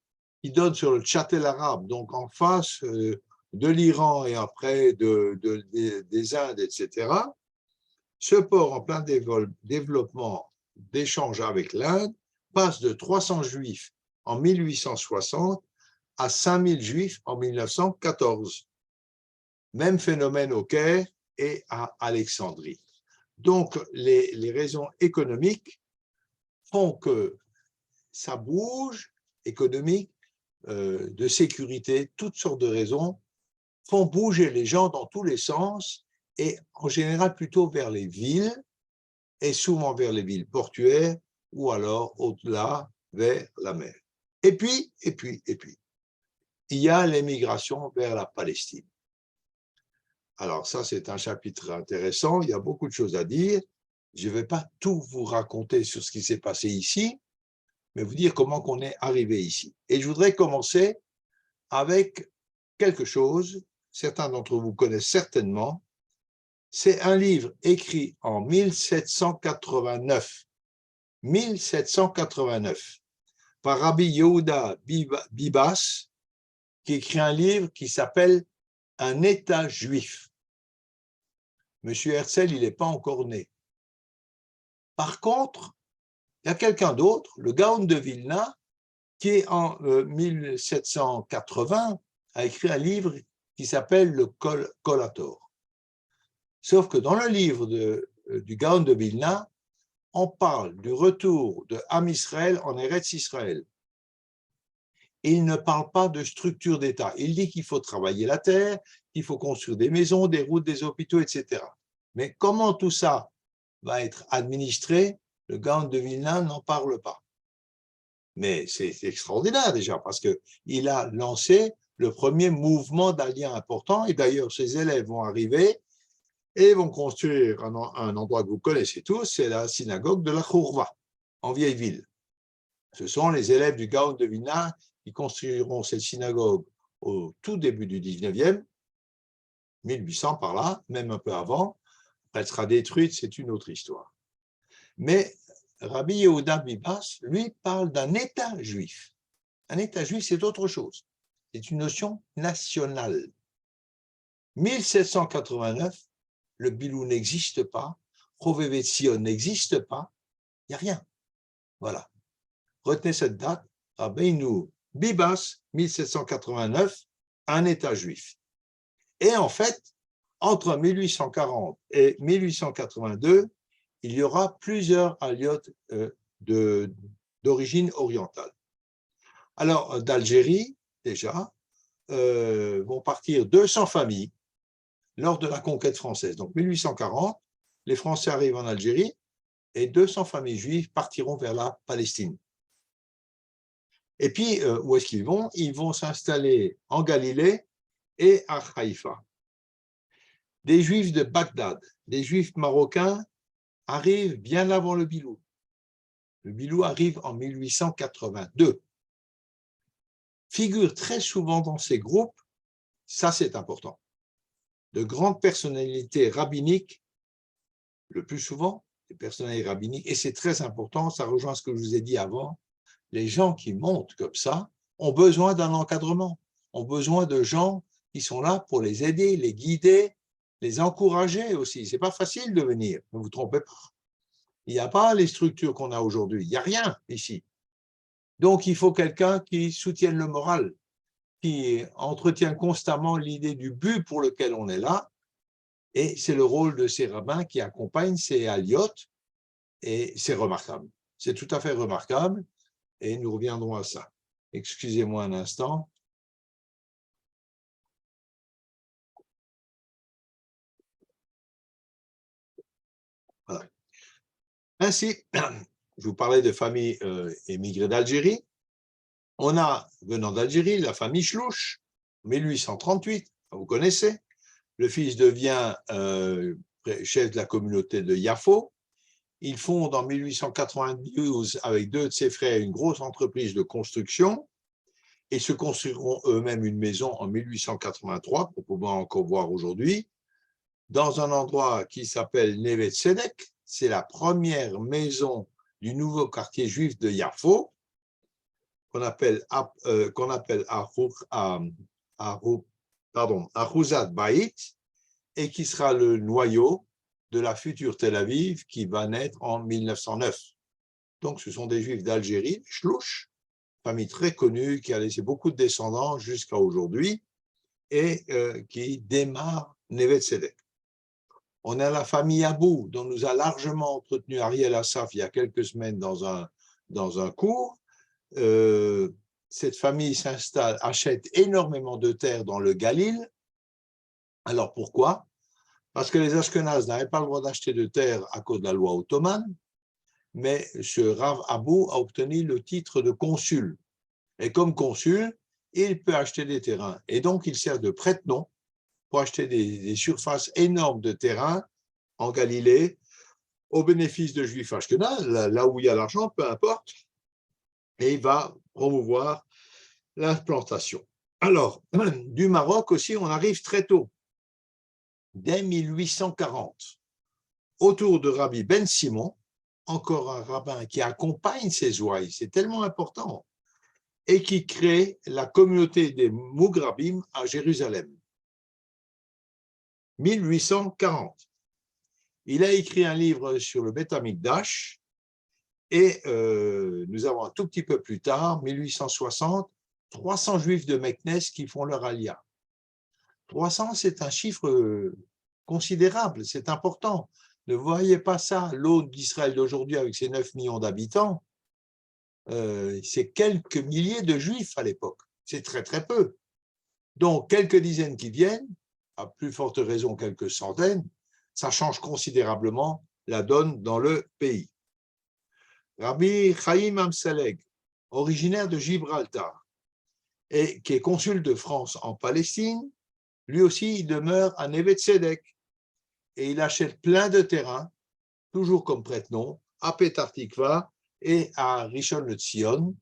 qui donne sur le Châtel arabe, donc en face de l'Iran et après des Indes, etc. Ce port en plein développement d'échanges avec l'Inde passe de 300 juifs en 1860 à 5000 juifs en 1914. Même phénomène au Caire et à Alexandrie. Donc, les raisons économiques font que ça bouge, économique, de sécurité, toutes sortes de raisons, font bouger les gens dans tous les sens et en général plutôt vers les villes et souvent vers les villes portuaires ou alors au-delà vers la mer. Et puis, il y a l'émigration vers la Palestine. Alors ça, c'est un chapitre intéressant, il y a beaucoup de choses à dire. Je ne vais pas tout vous raconter sur ce qui s'est passé ici, mais vous dire comment on est arrivé ici. Et je voudrais commencer avec quelque chose, certains d'entre vous connaissent certainement, c'est un livre écrit en 1789, par Rabbi Yehuda Bibas, qui écrit un livre qui s'appelle « Un État juif ». Monsieur Herzl, il n'est pas encore né. Par contre, il y a quelqu'un d'autre, le Gaon de Vilna, qui en 1780 a écrit un livre qui s'appelle le Kol HaTor. Sauf que dans le livre du Gaon de Vilna, on parle du retour de Am Israël en Eretz Israël. Il ne parle pas de structure d'État. Il dit qu'il faut travailler la terre, qu'il faut construire des maisons, des routes, des hôpitaux, etc. Mais comment tout ça va être administré, le Gaon de Vilna n'en parle pas. Mais c'est extraordinaire déjà, parce qu'il a lancé le premier mouvement d'alliés important, et d'ailleurs ses élèves vont arriver et vont construire un endroit que vous connaissez tous, c'est la synagogue de la Khourva, en vieille ville. Ce sont les élèves du Gaon de Vilna qui construiront cette synagogue au tout début du 19e, 1800 par là, même un peu avant. Elle sera détruite, c'est une autre histoire. Mais Rabbi Yehuda Bibas, lui, parle d'un État juif. Un État juif, c'est autre chose. C'est une notion nationale. 1789, le Bilou n'existe pas, Chovevet Sion n'existe pas, il n'y a rien. Voilà. Retenez cette date, Rabbeinu Bibas, 1789, un État juif. Et en fait, entre 1840 et 1882, il y aura plusieurs aliotes d'origine orientale. Alors, d'Algérie, déjà, vont partir 200 familles lors de la conquête française. Donc, 1840, les Français arrivent en Algérie et 200 familles juives partiront vers la Palestine. Et puis, où est-ce qu'ils vont? Ils vont s'installer en Galilée et à Haïfa. Des Juifs de Bagdad, des Juifs marocains arrivent bien avant le Bilou. Le Bilou arrive en 1882. Figurent très souvent dans ces groupes, ça c'est important, de grandes personnalités rabbiniques, le plus souvent, des personnalités rabbiniques, et c'est très important, ça rejoint ce que je vous ai dit avant, les gens qui montent comme ça ont besoin d'un encadrement, ont besoin de gens qui sont là pour les aider, les guider, les encourager aussi. Ce n'est pas facile de venir, ne vous trompez pas. Il n'y a pas les structures qu'on a aujourd'hui, il n'y a rien ici. Donc, il faut quelqu'un qui soutienne le moral, qui entretient constamment l'idée du but pour lequel on est là, et c'est le rôle de ces rabbins qui accompagnent ces aliotes, et c'est remarquable. C'est tout à fait remarquable, et nous reviendrons à ça. Excusez-moi un instant. Voilà. Ainsi, je vous parlais de familles émigrées d'Algérie. On a, venant d'Algérie, la famille Chlouch, 1838, vous connaissez. Le fils devient chef de la communauté de Yafo. Ils fondent en 1892 avec deux de ses frères une grosse entreprise de construction et se construiront eux-mêmes une maison en 1883, pour pouvoir encore voir aujourd'hui, dans un endroit qui s'appelle Neve Tzedek. C'est la première maison du nouveau quartier juif de Yafo, qu'on appelle Ahuzat Bait, et qui sera le noyau de la future Tel Aviv qui va naître en 1909. Donc, ce sont des Juifs d'Algérie, Chlouch, famille très connue qui a laissé beaucoup de descendants jusqu'à aujourd'hui et qui démarre Neve Tzedek. On a la famille Abou, dont nous a largement entretenu Ariel Assaf il y a quelques semaines dans un cours. Cette famille s'installe, achète énormément de terres dans le Galil. Alors pourquoi? Parce que les Ashkénazes n'avaient pas le droit d'acheter de terre à cause de la loi ottomane, mais ce Rav Abou a obtenu le titre de consul. Et comme consul, il peut acheter des terrains. Et donc, il sert de prête-nom pour acheter des surfaces énormes de terrain en Galilée, au bénéfice de Juifs ashkénazes, là où il y a l'argent, peu importe, et il va promouvoir l'implantation. Alors, du Maroc aussi, on arrive très tôt, dès 1840, autour de Rabbi Ben Simon, encore un rabbin qui accompagne ses ouailles, c'est tellement important, et qui crée la communauté des Mougrabim à Jérusalem. 1840. Il a écrit un livre sur le Beth Amikdash, et nous avons un tout petit peu plus tard, 1860, 300 juifs de Meknes qui font leur alia. 300, c'est un chiffre considérable, c'est important. Ne voyez pas ça, l'aune d'Israël d'aujourd'hui avec ses 9 millions d'habitants, c'est quelques milliers de juifs à l'époque, c'est très très peu. Donc quelques dizaines qui viennent, à plus forte raison quelques centaines, ça change considérablement la donne dans le pays. Rabbi Chaim Amsaleg, originaire de Gibraltar, et qui est consul de France en Palestine, lui aussi il demeure à Neve Tzedek. et il achète plein de terrains, toujours comme prête-nom, à Petah Tikva et à Rishon LeZion,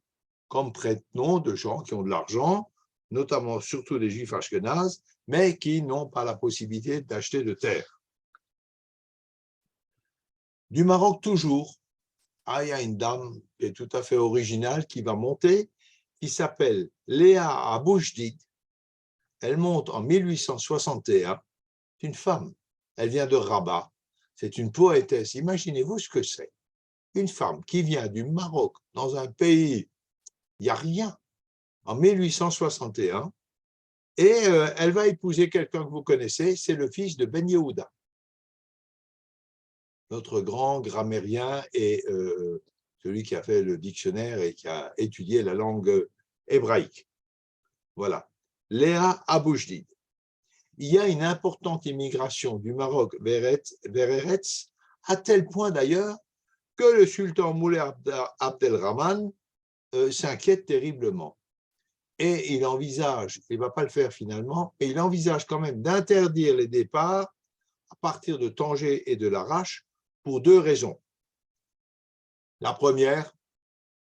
comme prête-nom de gens qui ont de l'argent, notamment surtout des juifs ashkénazes, mais qui n'ont pas la possibilité d'acheter de terre. Du Maroc toujours, il y a une dame qui est tout à fait originale qui va monter, qui s'appelle Léa Aboujdid. Elle monte en 1861. C'est une femme. Elle vient de Rabat. C'est une poétesse. Imaginez-vous ce que c'est. Une femme qui vient du Maroc, dans un pays, il n'y a rien, en 1861, et elle va épouser quelqu'un que vous connaissez, c'est le fils de Ben Yehuda, notre grand grammairien et celui qui a fait le dictionnaire et qui a étudié la langue hébraïque. Voilà, Léa Aboujdid. Il y a une importante immigration du Maroc vers Eretz, à tel point d'ailleurs que le sultan Moulay Abdelrahman s'inquiète terriblement. Et il envisage, il ne va pas le faire finalement, mais il envisage quand même d'interdire les départs à partir de Tanger et de Larache pour deux raisons. La première,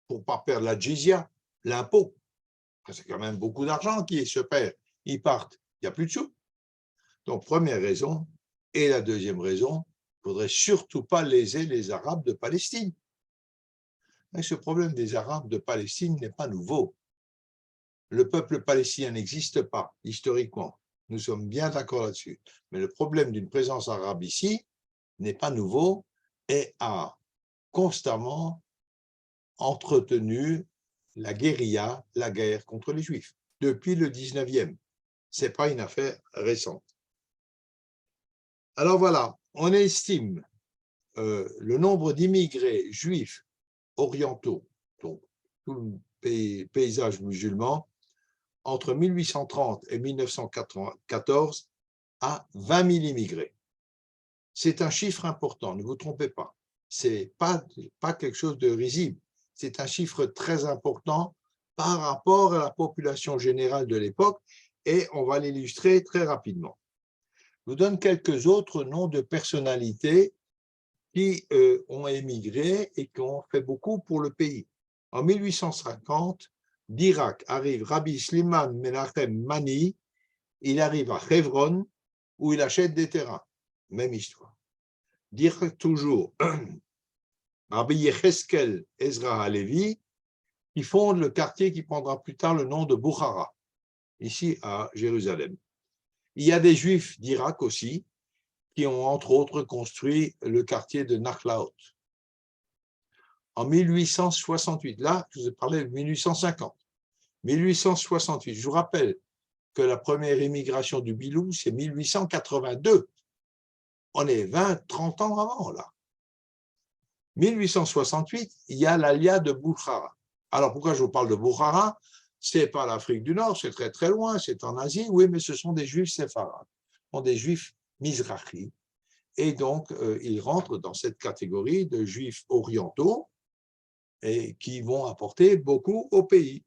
pour ne pas perdre la jizya, l'impôt. C'est quand même beaucoup d'argent qui se perd. Ils partent, il n'y a plus de sous. Donc, première raison. Et la deuxième raison, il ne faudrait surtout pas léser les Arabes de Palestine. Mais ce problème des Arabes de Palestine n'est pas nouveau. Le peuple palestinien n'existe pas, historiquement. Nous sommes bien d'accord là-dessus. Mais le problème d'une présence arabe ici n'est pas nouveau et a constamment entretenu la guérilla, la guerre contre les Juifs, depuis le 19e. Ce n'est pas une affaire récente. Alors voilà, on estime le nombre d'immigrés juifs orientaux, donc tout le paysage musulman, entre 1830 et 1994 à 20 000 immigrés. C'est un chiffre important, ne vous trompez pas. Ce n'est pas quelque chose de risible. C'est un chiffre très important par rapport à la population générale de l'époque et on va l'illustrer très rapidement. Je vous donne quelques autres noms de personnalités qui ont émigré et qui ont fait beaucoup pour le pays. En 1850, d'Irak arrive Rabbi Sliman Menachem Mani, il arrive à Hebron où il achète des terrains. Même histoire. D'Irak toujours, Rabbi Yecheskel Ezra Halevi, qui fonde le quartier qui prendra plus tard le nom de Boukhara, ici à Jérusalem. Il y a des Juifs d'Irak aussi, qui ont entre autres construit le quartier de Nakhlaot. En 1868, là, je vous ai parlé de 1850. 1868, je vous rappelle que la première immigration du Bilou, c'est 1882. On est 20-30 ans avant, là. 1868, il y a l'Alia de Boukhara. Alors, pourquoi je vous parle de Boukhara? Ce n'est pas l'Afrique du Nord, c'est très très loin, c'est en Asie, oui, mais ce sont des Juifs séfarades, ce sont des Juifs Mizrahi. Et donc, ils rentrent dans cette catégorie de Juifs orientaux et qui vont apporter beaucoup au pays.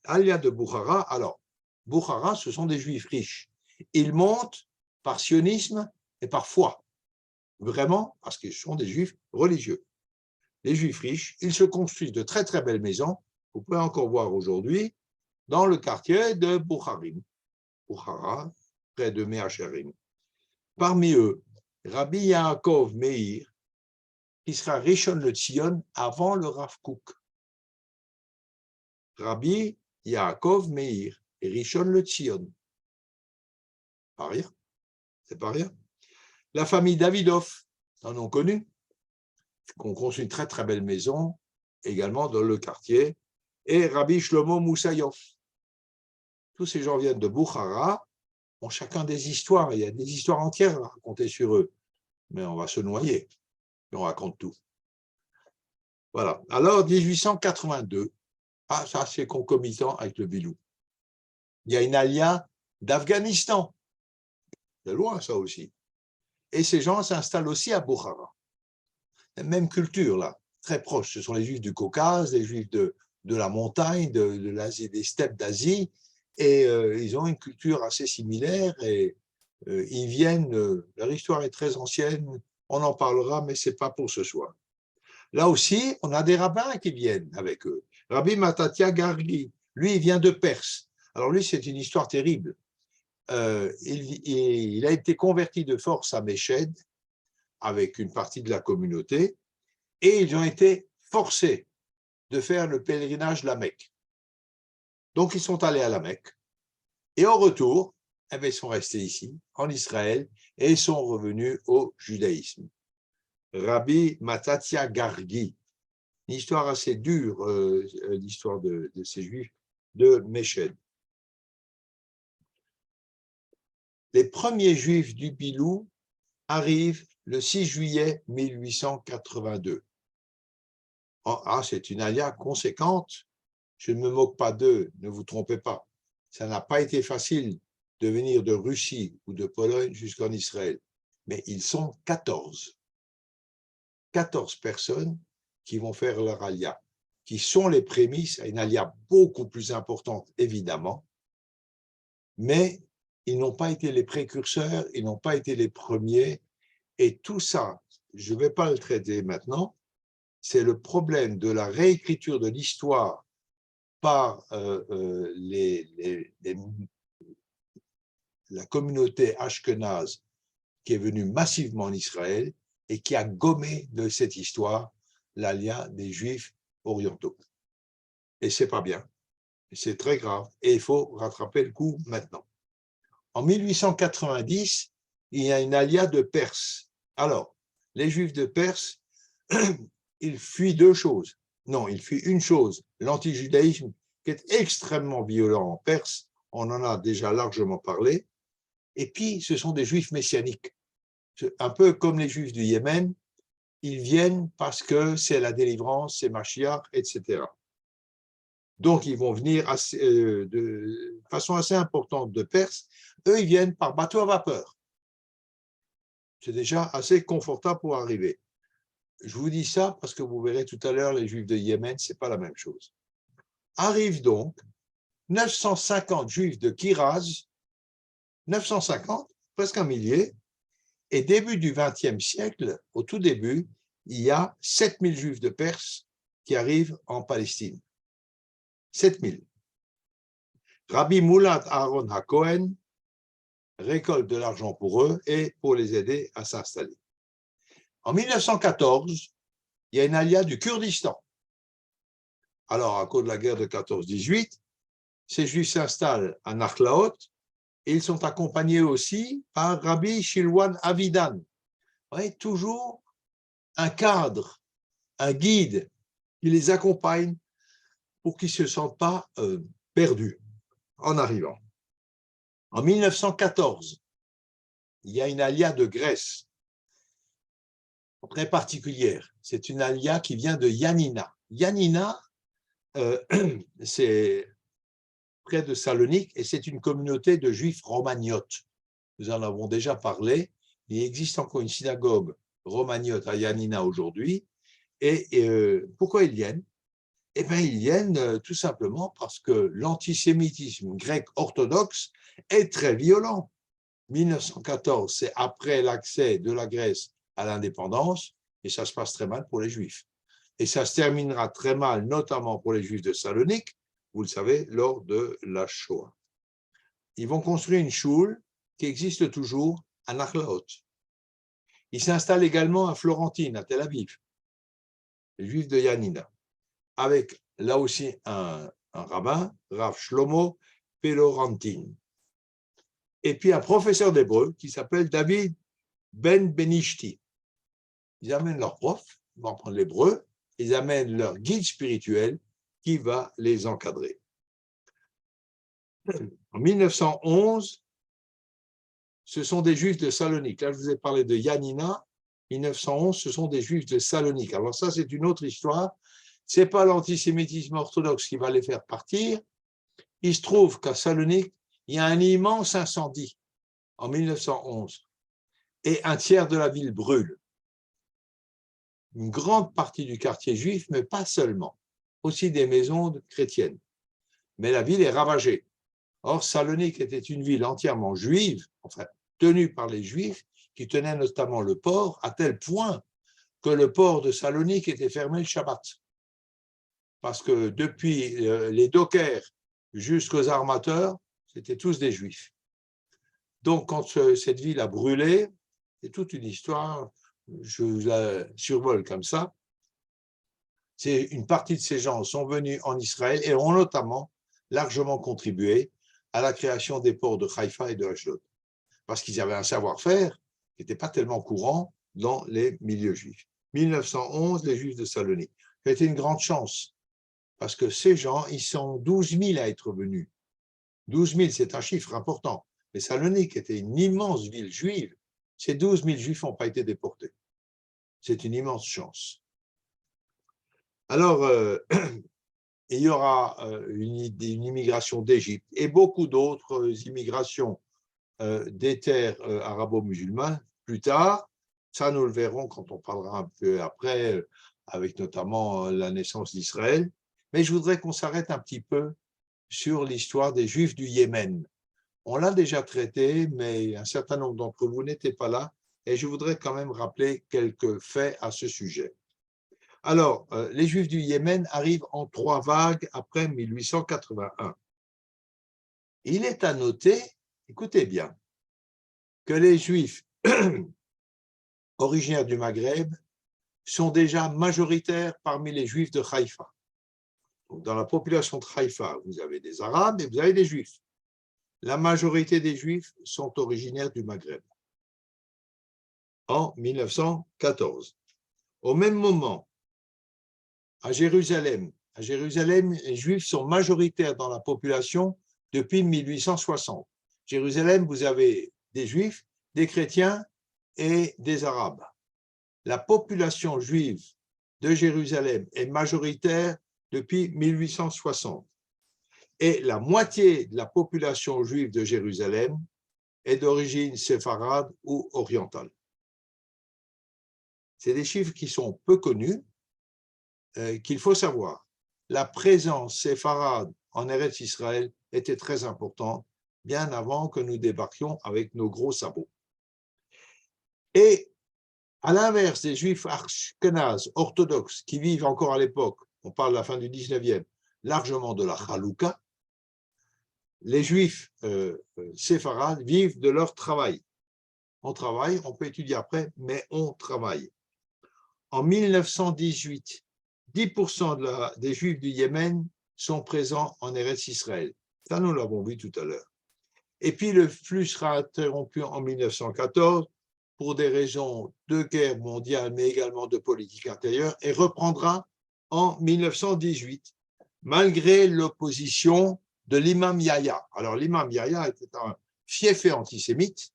Alia de Boukhara, alors, Boukhara, ce sont des Juifs riches. Ils montent par sionisme et par foi, vraiment, parce qu'ils sont des Juifs religieux. Les Juifs riches, ils se construisent de très très belles maisons, vous pouvez encore voir aujourd'hui, dans le quartier de Boukharim, Boukhara, près de Mehacharim. Parmi eux, Rabbi Yaakov Meir, qui sera Rishon LeZion avant le Rav Kook. Rabbi Yaakov Meir et Rishon LeZion. Pas rien, c'est pas rien. La famille Davidov, en ont connu, qu'on construit une très très belle maison, également dans le quartier, et Rabbi Shlomo Moussayov. Tous ces gens viennent de Boukhara, ont chacun des histoires, il y a des histoires entières à raconter sur eux, mais on va se noyer, et on raconte tout. Voilà, alors 1882, ça c'est concomitant avec le Bilou. Il y a une alia d'Afghanistan, c'est loin ça aussi, et ces gens s'installent aussi à Boukhara. La même culture là, très proche, ce sont les Juifs du Caucase, les Juifs de la montagne, de l'Asie, des steppes d'Asie, et ils ont une culture assez similaire et Ils viennent, leur histoire est très ancienne, on en parlera, mais ce n'est pas pour ce soir. Là aussi, on a des rabbins qui viennent avec eux. Rabbi Matatia Gargi, lui, il vient de Perse. Alors lui, c'est une histoire terrible. Il a été converti de force à Meshed avec une partie de la communauté et ils ont été forcés de faire le pèlerinage de la Mecque. Donc, ils sont allés à la Mecque et en retour, eh bien, ils sont restés ici, en Israël, et ils sont revenus au judaïsme. Rabbi Matatia Gargi, une histoire assez dure, l'histoire de ces Juifs de Meshed. Les premiers Juifs du Pilou arrivent le 6 juillet 1882. Ah, c'est une alia conséquente. Je ne me moque pas d'eux, ne vous trompez pas. Ça n'a pas été facile de venir de Russie ou de Pologne jusqu'en Israël. Mais ils sont 14. 14 personnes qui vont faire leur alia, qui sont les prémices à une alia beaucoup plus importante, évidemment, mais ils n'ont pas été les précurseurs, ils n'ont pas été les premiers, et tout ça, je ne vais pas le traiter maintenant, c'est le problème de la réécriture de l'histoire par la communauté ashkénaze qui est venue massivement en Israël et qui a gommé de cette histoire l'alia des Juifs orientaux. Et ce n'est pas bien, c'est très grave, et il faut rattraper le coup maintenant. En 1890, il y a une alia de Perse. Alors, les Juifs de Perse, ils fuient deux choses. Non, ils fuient une chose, l'antijudaïsme, qui est extrêmement violent en Perse, on en a déjà largement parlé, et puis ce sont des Juifs messianiques. Un peu comme les Juifs du Yémen, ils viennent parce que c'est la délivrance, c'est Mashiach, etc. Donc, ils vont venir de façon assez importante de Perse. Eux, ils viennent par bateau à vapeur. C'est déjà assez confortable pour arriver. Je vous dis ça parce que vous verrez tout à l'heure, les Juifs de Yémen, ce n'est pas la même chose. Arrivent donc 950 Juifs de Kiraz, 950, presque un millier, et début du XXe siècle, au tout début, il y a 7000 Juifs de Perse qui arrivent en Palestine. 7000. Rabbi Moulat Aaron HaKohen récolte de l'argent pour eux et pour les aider à s'installer. En 1914, il y a une alia du Kurdistan. Alors, à cause de la guerre de 14-18, ces Juifs s'installent à Nachlaot et ils sont accompagnés aussi par Rabbi Shilwan Avidan. Vous voyez, toujours un cadre, un guide qui les accompagne pour qu'ils ne se sentent pas perdus en arrivant. En 1914, il y a une alia de Grèce très particulière. C'est une alia qui vient de Yanina. Yanina, c'est près de Salonique et c'est une communauté de juifs romagnotes. Nous en avons déjà parlé. Il existe encore une synagogue romagnote à Yanina aujourd'hui. Et pourquoi ils viennent? Eh bien, ils viennent tout simplement parce que l'antisémitisme grec orthodoxe est très violent. 1914, c'est après l'accès de la Grèce à l'indépendance, et ça se passe très mal pour les Juifs. Et ça se terminera très mal, notamment pour les Juifs de Salonique, vous le savez, lors de la Shoah. Ils vont construire une choule qui existe toujours à Nachlaot. Ils s'installent également à Florentine, à Tel Aviv, les Juifs de Yanina, avec là aussi un rabbin, Rav Shlomo Pelorantin, et puis un professeur d'hébreu qui s'appelle David Ben Benishti. Ils amènent leur prof, ils vont apprendre l'hébreu, ils amènent leur guide spirituel qui va les encadrer. En 1911, ce sont des Juifs de Salonique. Là, je vous ai parlé de Yanina. 1911, ce sont des Juifs de Salonique. Alors ça, c'est une autre histoire. Ce n'est pas l'antisémitisme orthodoxe qui va les faire partir. Il se trouve qu'à Salonique, il y a un immense incendie en 1911 et un tiers de la ville brûle. Une grande partie du quartier juif, mais pas seulement, aussi des maisons chrétiennes. Mais la ville est ravagée. Or, Salonique était une ville entièrement juive, enfin, tenus par les Juifs qui tenaient notamment le port, à tel point que le port de Salonique était fermé le Shabbat. Parce que depuis les dockers jusqu'aux armateurs, c'était tous des Juifs. Donc, quand cette ville a brûlé, c'est toute une histoire, je la survole comme ça. C'est une partie de ces gens sont venus en Israël et ont notamment largement contribué à la création des ports de Haïfa et de Ashdod, parce qu'ils avaient un savoir-faire qui n'était pas tellement courant dans les milieux juifs. 1911, les Juifs de Salonique. Ça a été une grande chance, parce que ces gens, ils sont 12 000 à être venus. 12 000, c'est un chiffre important. Mais Salonique était une immense ville juive. Ces 12 000 Juifs n'ont pas été déportés. C'est une immense chance. Alors, il y aura une immigration d'Égypte et beaucoup d'autres immigrations des terres arabo-musulmanes plus tard. Ça, nous le verrons quand on parlera un peu après, avec notamment la naissance d'Israël. Mais je voudrais qu'on s'arrête un petit peu sur l'histoire des Juifs du Yémen. On l'a déjà traité, mais un certain nombre d'entre vous n'étaient pas là, et je voudrais quand même rappeler quelques faits à ce sujet. Alors, les Juifs du Yémen arrivent en 3 vagues après 1881. Il est à noter, écoutez bien, que les Juifs originaires du Maghreb sont déjà majoritaires parmi les Juifs de Haïfa. Donc, dans la population de Haïfa, vous avez des Arabes et vous avez des Juifs. La majorité des Juifs sont originaires du Maghreb en 1914. Au même moment, à Jérusalem, les Juifs sont majoritaires dans la population depuis 1860. Jérusalem, vous avez des Juifs, des chrétiens et des Arabes. La population juive de Jérusalem est majoritaire depuis 1860. Et la moitié de la population juive de Jérusalem est d'origine séfarade ou orientale. C'est des chiffres qui sont peu connus, qu'il faut savoir. La présence séfarade en Eretz Israël était très importante, bien avant que nous débarquions avec nos gros sabots. Et à l'inverse des Juifs ashkénazes orthodoxes qui vivent encore à l'époque, on parle de la fin du 19e, largement de la Chaloukah, les Juifs séfarades vivent de leur travail. On travaille, on peut étudier après, mais on travaille. En 1918, 10% des Juifs du Yémen sont présents en Eretz Israël. Ça, nous l'avons vu tout à l'heure. Et puis, le flux sera interrompu en 1914 pour des raisons de guerre mondiale, mais également de politique intérieure, et reprendra en 1918, malgré l'opposition de l'imam Yahya. Alors, l'imam Yahya était un fiefé antisémite.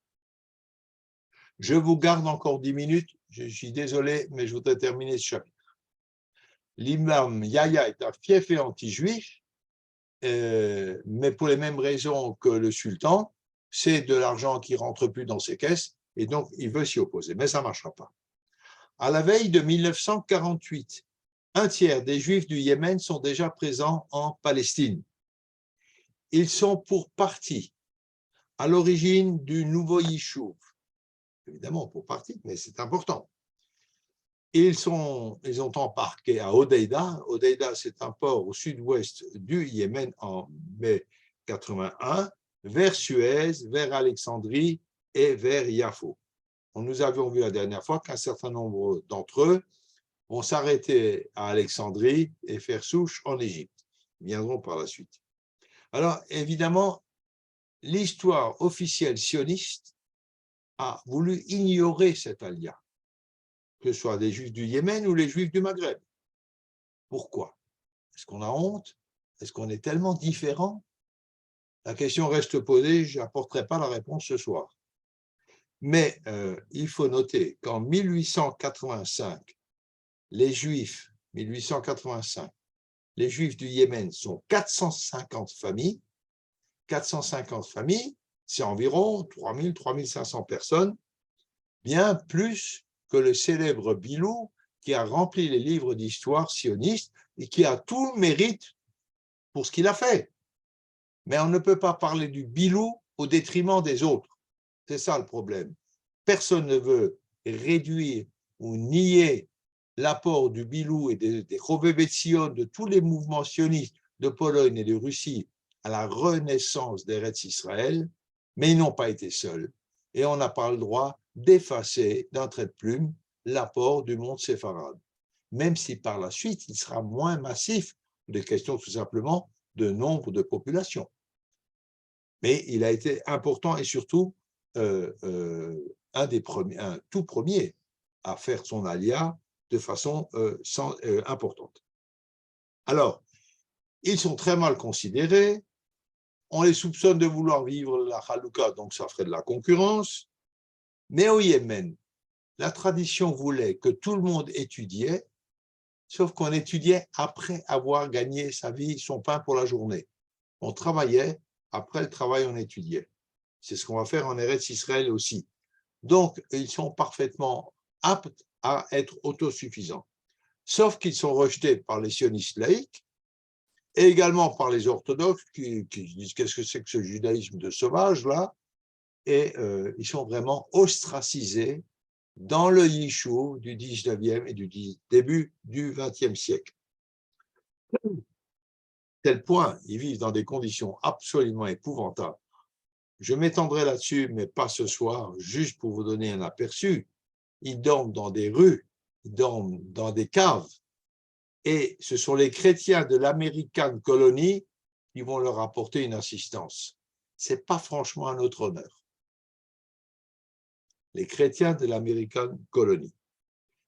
Je vous garde encore 10 minutes. Je suis désolé, mais je voudrais terminer ce chapitre. L'imam Yahya est un fiefé anti-juif, mais pour les mêmes raisons que le sultan, c'est de l'argent qui ne rentre plus dans ses caisses, et donc il veut s'y opposer, mais ça ne marchera pas. À la veille de 1948, un tiers des Juifs du Yémen sont déjà présents en Palestine. Ils sont pour partie à l'origine du nouveau Yishuv. Évidemment, pour partie, mais c'est important. Ils ont embarqué à Hodeïda. Hodeïda, c'est un port au sud-ouest du Yémen en mai 81, vers Suez, vers Alexandrie et vers Yafo. Nous avions vu la dernière fois qu'un certain nombre d'entre eux vont s'arrêter à Alexandrie et faire souche en Égypte. Ils viendront par la suite. Alors, évidemment, l'histoire officielle sioniste a voulu ignorer cet alia, que ce soit les Juifs du Yémen ou les Juifs du Maghreb. Pourquoi? Est-ce qu'on a honte? Est-ce qu'on est tellement différents? La question reste posée, je n'apporterai pas la réponse ce soir. Mais il faut noter qu'en 1885, les Juifs du Yémen sont 450 familles. 450 familles, c'est environ 3000, 3500 personnes, bien plus que le célèbre Bilou qui a rempli les livres d'histoire sionistes et qui a tout le mérite pour ce qu'il a fait. Mais on ne peut pas parler du Bilou au détriment des autres. C'est ça le problème. Personne ne veut réduire ou nier l'apport du Bilou et des Roveve Tzion, de tous les mouvements sionistes de Pologne et de Russie à la renaissance d'Eretz Israël, mais ils n'ont pas été seuls. Et on n'a pas le droit d'effacer d'un trait de plume l'apport du monde séfarade, même si par la suite il sera moins massif, des questions tout simplement de nombre de population. Mais il a été important et surtout un tout premier à faire son alia de façon importante. Alors, ils sont très mal considérés, on les soupçonne de vouloir vivre la Hanouka, donc ça ferait de la concurrence, mais au Yémen, la tradition voulait que tout le monde étudiait, sauf qu'on étudiait après avoir gagné sa vie, son pain pour la journée. On travaillait, après le travail, on étudiait. C'est ce qu'on va faire en Eretz Israël aussi. Donc, ils sont parfaitement aptes à être autosuffisants. Sauf qu'ils sont rejetés par les sionistes laïcs et également par les orthodoxes qui disent qu'est-ce que c'est que ce judaïsme de sauvage-là, et ils sont vraiment ostracisés dans le Yishuv du 19e et du début du 20e siècle. Tel point, ils vivent dans des conditions absolument épouvantables. Je m'étendrai là-dessus, mais pas ce soir, juste pour vous donner un aperçu. Ils dorment dans des rues, ils dorment dans des caves, et ce sont les chrétiens de l'American Colony qui vont leur apporter une assistance. Ce n'est pas franchement à notre honneur. Les chrétiens de l'American Colony,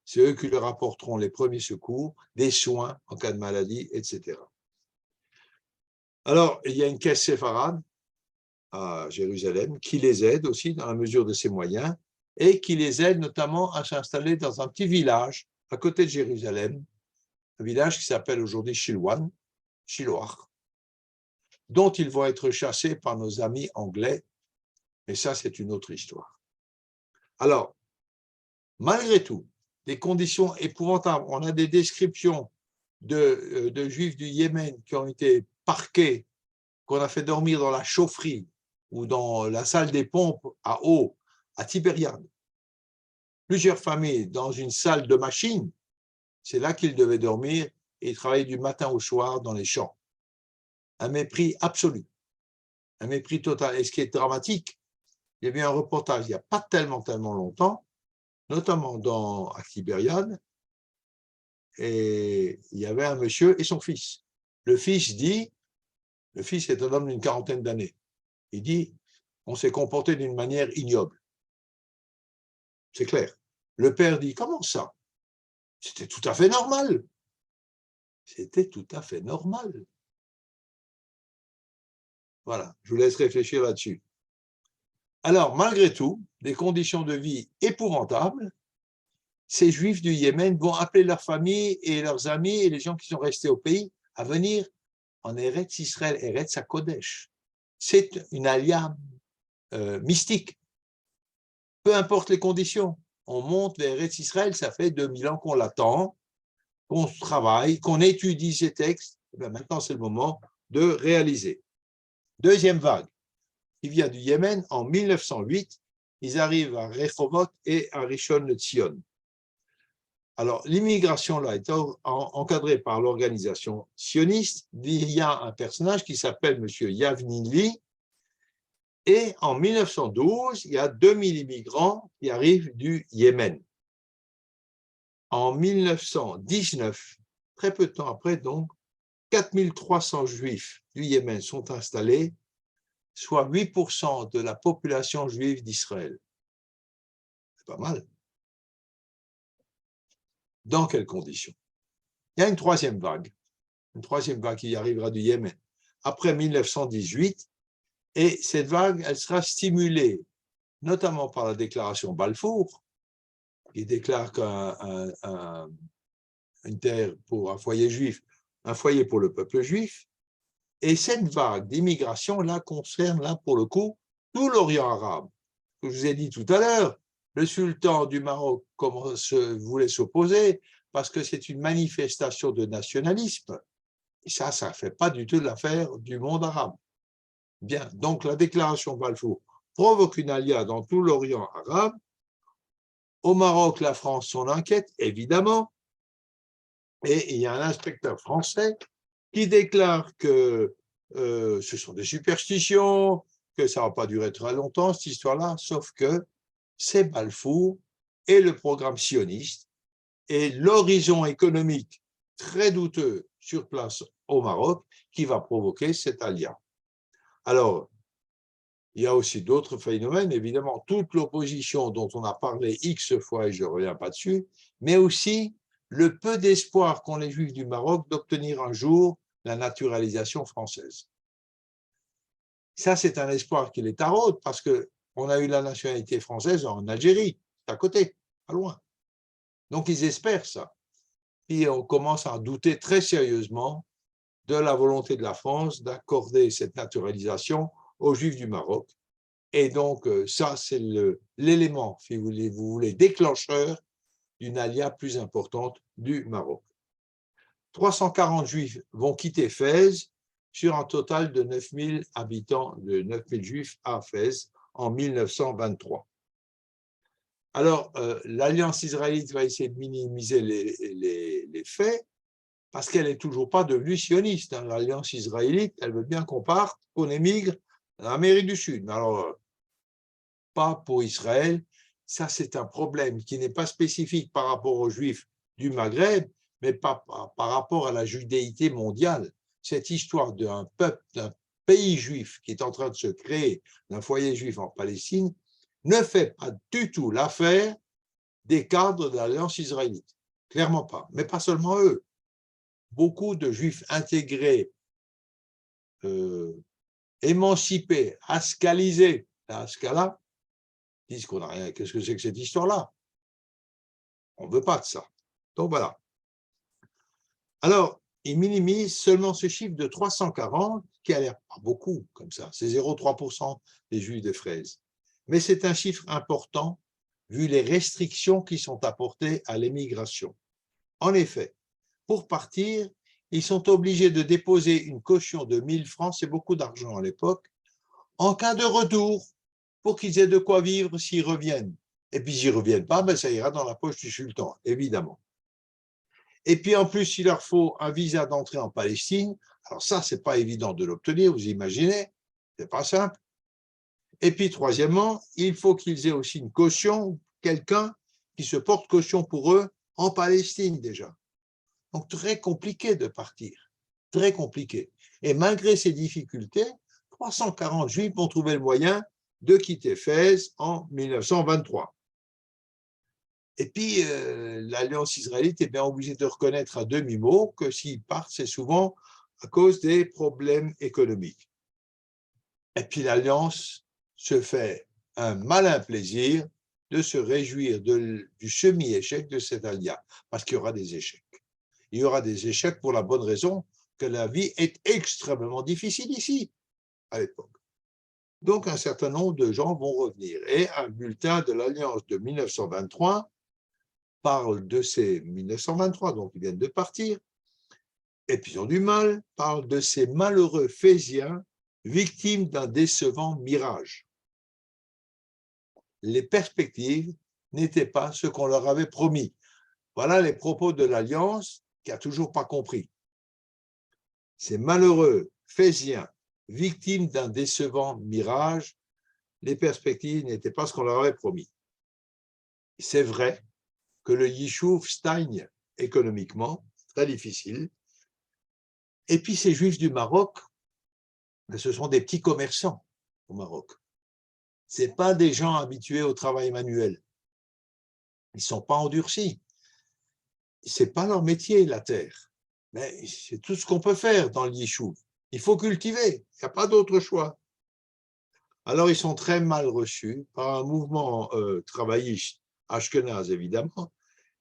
c'est eux qui leur apporteront les premiers secours, des soins en cas de maladie, etc. Alors, il y a une caisse séfarade à Jérusalem qui les aide aussi dans la mesure de ses moyens et qui les aide notamment à s'installer dans un petit village à côté de Jérusalem, un village qui s'appelle aujourd'hui Shiloh, dont ils vont être chassés par nos amis anglais, mais ça c'est une autre histoire. Alors, malgré tout, des conditions épouvantables, on a des descriptions de juifs du Yémen qui ont été parqués, qu'on a fait dormir dans la chaufferie ou dans la salle des pompes à eau à Tibériade. Plusieurs familles dans une salle de machine, c'est là qu'ils devaient dormir et travailler du matin au soir dans les champs. Un mépris absolu, un mépris total. Et ce qui est dramatique, il y a eu un reportage il n'y a pas tellement longtemps, notamment à Tibériade, et il y avait un monsieur et son fils. Le fils est un homme d'une quarantaine d'années, il dit, on s'est comporté d'une manière ignoble. C'est clair. Le père dit, comment ça? C'était tout à fait normal. C'était tout à fait normal. Voilà, je vous laisse réfléchir là-dessus. Alors, malgré tout, des conditions de vie épouvantables, ces Juifs du Yémen vont appeler leurs familles et leurs amis et les gens qui sont restés au pays à venir en Eretz Israël, Eretz HaKodesh. C'est une alia mystique. Peu importe les conditions, on monte vers Eretz Israël, ça fait 2000 ans qu'on l'attend, qu'on travaille, qu'on étudie ces textes. Et maintenant, c'est le moment de réaliser. Deuxième vague, qui vient du Yémen en 1908, ils arrivent à Rehovot et à Rishon LeZion. Alors, l'immigration là est encadrée par l'organisation sioniste. Il y a un personnage qui s'appelle M. Yavnili. Et en 1912, il y a 2000 immigrants qui arrivent du Yémen. En 1919, très peu de temps après, donc, 4300 juifs du Yémen sont installés, soit 8% de la population juive d'Israël. C'est pas mal. Dans quelles conditions? Il y a une troisième vague qui arrivera du Yémen après 1918, et cette vague, elle sera stimulée notamment par la déclaration Balfour, qui déclare une terre pour un foyer juif, un foyer pour le peuple juif, et cette vague d'immigration là concerne là pour le coup tout l'Orient arabe. Je vous ai dit tout à l'heure, le sultan du Maroc voulait s'opposer parce que c'est une manifestation de nationalisme. Et ça ne fait pas du tout l'affaire du monde arabe. Bien, donc la déclaration Balfour provoque une alia dans tout l'Orient arabe. Au Maroc, la France s'en inquiète, évidemment, et il y a un inspecteur français qui déclare que ce sont des superstitions, que ça ne va pas durer très longtemps, cette histoire-là, sauf que c'est Balfour et le programme sioniste et l'horizon économique très douteux sur place au Maroc qui va provoquer cette alia. Alors, il y a aussi d'autres phénomènes, évidemment, toute l'opposition dont on a parlé X fois, et je ne reviens pas dessus, mais aussi le peu d'espoir qu'ont les Juifs du Maroc d'obtenir un jour la naturalisation française. Ça, c'est un espoir qui les taraude, parce qu'on a eu la nationalité française en Algérie, à côté, pas loin. Donc, ils espèrent ça. Puis, on commence à douter très sérieusement de la volonté de la France d'accorder cette naturalisation aux Juifs du Maroc. Et donc, ça, c'est l'élément, si vous voulez, déclencheur d'une alia plus importante du Maroc. 340 Juifs vont quitter Fès sur un total de 9000 habitants, de 9000 Juifs à Fès en 1923. Alors, l'Alliance israélite va essayer de minimiser les faits parce qu'elle n'est toujours pas devenue sioniste. Hein. L'Alliance israélite, elle veut bien qu'on parte, qu'on émigre en Amérique du Sud. Mais alors, pas pour Israël. Ça, c'est un problème qui n'est pas spécifique par rapport aux Juifs du Maghreb, mais par rapport à la judéité mondiale. Cette histoire d'un peuple, d'un pays juif qui est en train de se créer, d'un foyer juif en Palestine, ne fait pas du tout l'affaire des cadres de l'Alliance israélite. Clairement pas. Mais pas seulement eux. Beaucoup de Juifs intégrés, émancipés, haskalisés, la Haskalah, disent qu'on n'a rien. Qu'est-ce que c'est que cette histoire-là? On ne veut pas de ça. Donc voilà. Alors, ils minimisent seulement ce chiffre de 340, qui a l'air pas beaucoup comme ça. C'est 0,3% des Juifs de Fraises. Mais c'est un chiffre important vu les restrictions qui sont apportées à l'émigration. En effet, pour partir, ils sont obligés de déposer une caution de 1000 francs, c'est beaucoup d'argent à l'époque, en cas de retour, pour qu'ils aient de quoi vivre s'ils reviennent. Et puis, s'ils ne reviennent pas, ben, ça ira dans la poche du sultan, évidemment. Et puis, en plus, il leur faut un visa d'entrée en Palestine. Alors ça, ce n'est pas évident de l'obtenir, vous imaginez, ce n'est pas simple. Et puis, troisièmement, il faut qu'ils aient aussi une caution, quelqu'un qui se porte caution pour eux en Palestine déjà. Donc, très compliqué de partir, très compliqué. Et malgré ces difficultés, 340 Juifs ont trouvé le moyen de quitter Fès en 1923. Et puis, l'Alliance israélite est bien obligée de reconnaître à demi-mot que s'ils partent, c'est souvent à cause des problèmes économiques. Et puis, l'Alliance se fait un malin plaisir de se réjouir du semi-échec de cette alia, parce qu'il y aura des échecs. Il y aura des échecs pour la bonne raison que la vie est extrêmement difficile ici, à l'époque. Donc, un certain nombre de gens vont revenir. Et un bulletin de l'Alliance de 1923 parle de ces 1923, donc ils viennent de partir, et puis ils ont du mal, parle de ces malheureux Fésiens victimes d'un décevant mirage. Les perspectives n'étaient pas ce qu'on leur avait promis. Voilà les propos de l'Alliance qui n'a toujours pas compris. Ces malheureux Fésiens victimes d'un décevant mirage, les perspectives n'étaient pas ce qu'on leur avait promis. C'est vrai que le Yishuv stagne économiquement, très difficile. Et puis ces Juifs du Maroc, ce sont des petits commerçants au Maroc. Ce n'est pas des gens habitués au travail manuel. Ils ne sont pas endurcis. Ce n'est pas leur métier, la terre. Mais c'est tout ce qu'on peut faire dans le Yishuv. Il faut cultiver, il n'y a pas d'autre choix. Alors ils sont très mal reçus par un mouvement travailliste, ashkénaze évidemment,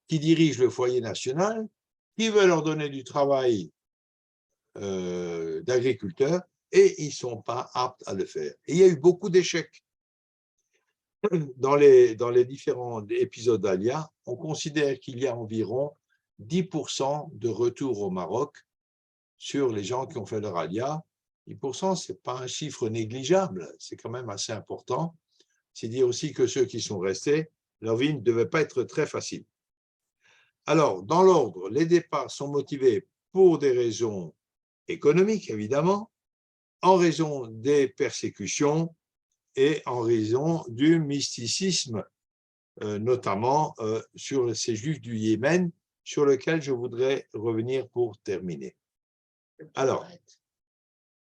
qui dirige le foyer national, qui veut leur donner du travail d'agriculteurs, et ils ne sont pas aptes à le faire. Et il y a eu beaucoup d'échecs. Dans les différents épisodes d'Alia, on considère qu'il y a environ 10% de retour au Maroc sur les gens qui ont fait leur Alia. 10%, ce n'est pas un chiffre négligeable, c'est quand même assez important. C'est dire aussi que ceux qui sont restés, leur vie ne devait pas être très facile. Alors, dans l'ordre, les départs sont motivés pour des raisons économiques, évidemment, en raison des persécutions et en raison du mysticisme, notamment sur ces Juifs du Yémen, sur lequel je voudrais revenir pour terminer. Alors,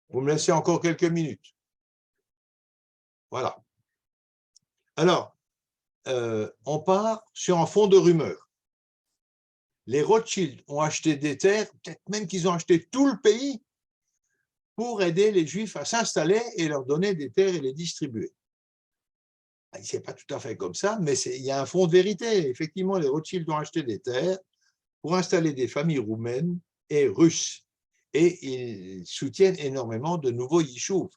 vous me laissez encore quelques minutes. Voilà. Alors, on part sur un fond de rumeurs. Les Rothschild ont acheté des terres, peut-être même qu'ils ont acheté tout le pays pour aider les Juifs à s'installer et leur donner des terres et les distribuer. Ce n'est pas tout à fait comme ça, mais il y a un fond de vérité. Effectivement, les Rothschild ont acheté des terres pour installer des familles roumaines et russes. Et ils soutiennent énormément de nouveaux yishuv.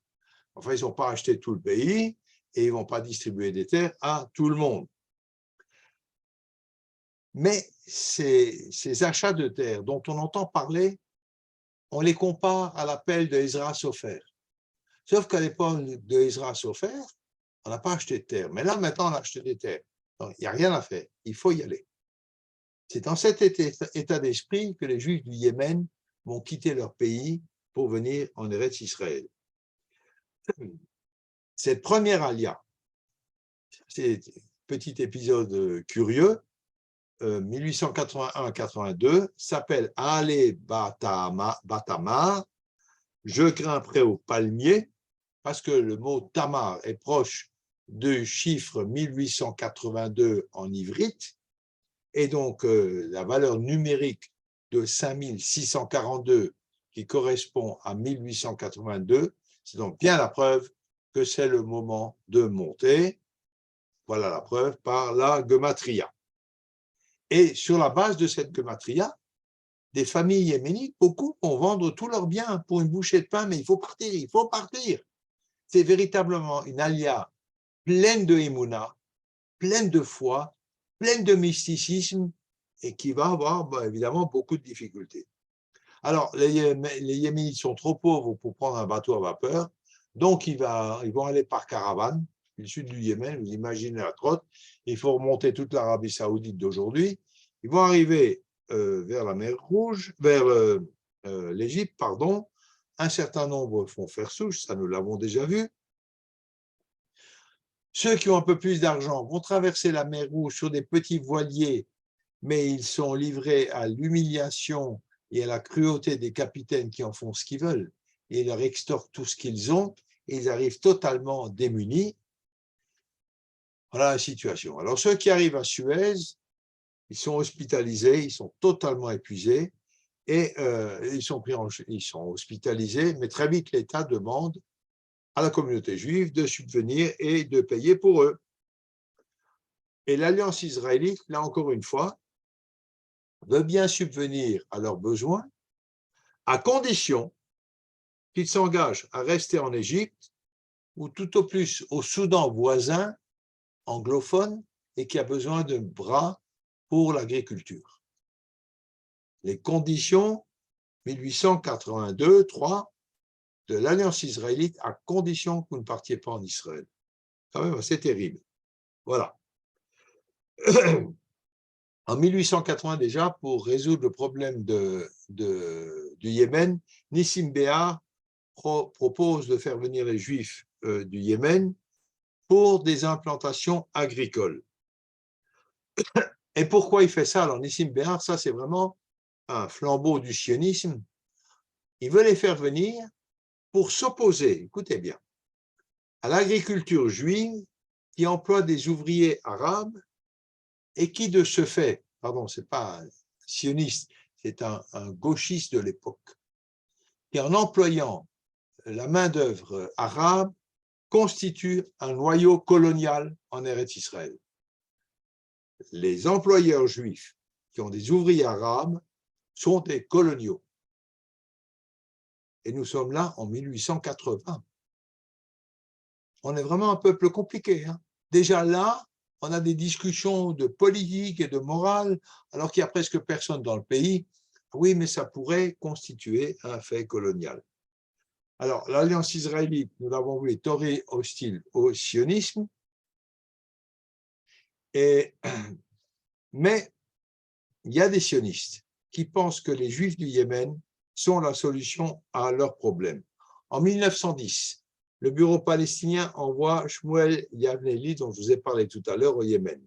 Enfin, ils n'ont pas acheté tout le pays et ils ne vont pas distribuer des terres à tout le monde. Mais ces achats de terres dont on entend parler, on les compare à l'appel de Ezra Sofer. Sauf qu'à l'époque de Ezra Sofer, on n'a pas acheté de terre. Mais là, maintenant, on a acheté des terres. Donc, il n'y a rien à faire. Il faut y aller. C'est dans cet état d'esprit que les Juifs du Yémen vont quitter leur pays pour venir en Eretz Israël. Cette première alia, c'est un petit épisode curieux, 1881-82, s'appelle Ale Batamar, je grimperai au palmier, parce que le mot tamar est proche du chiffre 1882 en ivrite, et donc la valeur numérique de 5642 qui correspond à 1882, c'est donc bien la preuve que c'est le moment de monter. Voilà la preuve par la gematria. Et sur la base de cette gematria, des familles yéménites, beaucoup vont vendre tous leurs biens pour une bouchée de pain, mais il faut partir, il faut partir. C'est véritablement une alia pleine de émouna, pleine de foi, pleine de mysticisme et qui va avoir évidemment beaucoup de difficultés. Alors, les Yéménites sont trop pauvres pour prendre un bateau à vapeur, donc ils vont aller par caravane, du sud du Yémen, vous imaginez la trotte, il faut remonter toute l'Arabie Saoudite d'aujourd'hui, ils vont arriver vers la mer Rouge, vers l'Égypte, pardon, un certain nombre font faire souche, ça nous l'avons déjà vu. Ceux qui ont un peu plus d'argent vont traverser la mer Rouge sur des petits voiliers, mais ils sont livrés à l'humiliation et à la cruauté des capitaines qui en font ce qu'ils veulent. Et ils leur extorquent tout ce qu'ils ont et ils arrivent totalement démunis. Voilà la situation. Alors ceux qui arrivent à Suez, ils sont hospitalisés, ils sont totalement épuisés et ils sont hospitalisés, mais très vite l'État demande à la communauté juive de subvenir et de payer pour eux. Et l'Alliance israélite, là encore une fois, veut bien subvenir à leurs besoins, à condition qu'ils s'engagent à rester en Égypte ou tout au plus au Soudan voisin, anglophone, et qui a besoin de bras pour l'agriculture. Les conditions 1882-3 de l'Alliance israélite, à condition que vous ne partiez pas en Israël. Quand même, c'est terrible. Voilà. En 1880 déjà, pour résoudre le problème du Yémen, Nissim Béar propose de faire venir les Juifs du Yémen pour des implantations agricoles. Et pourquoi il fait ça? Alors Nissim Béar, ça c'est vraiment un flambeau du sionisme. Il veut les faire venir pour s'opposer, écoutez bien, à l'agriculture juive qui emploie des ouvriers arabes et qui de ce fait, pardon, ce n'est pas un sioniste, c'est un gauchiste de l'époque, qui en employant la main-d'œuvre arabe constitue un noyau colonial en Eretz Israël. Les employeurs juifs qui ont des ouvriers arabes sont des coloniaux. Et nous sommes là en 1880. On est vraiment un peuple compliqué. Hein. Déjà là, on a des discussions de politique et de morale, alors qu'il n'y a presque personne dans le pays. Oui, mais ça pourrait constituer un fait colonial. Alors, l'Alliance israélite, nous l'avons vu, est hostile au sionisme, Mais il y a des sionistes qui pensent que les Juifs du Yémen sont la solution à leurs problèmes. En 1910, le bureau palestinien envoie Shmuel Yavneli, dont je vous ai parlé tout à l'heure, au Yémen.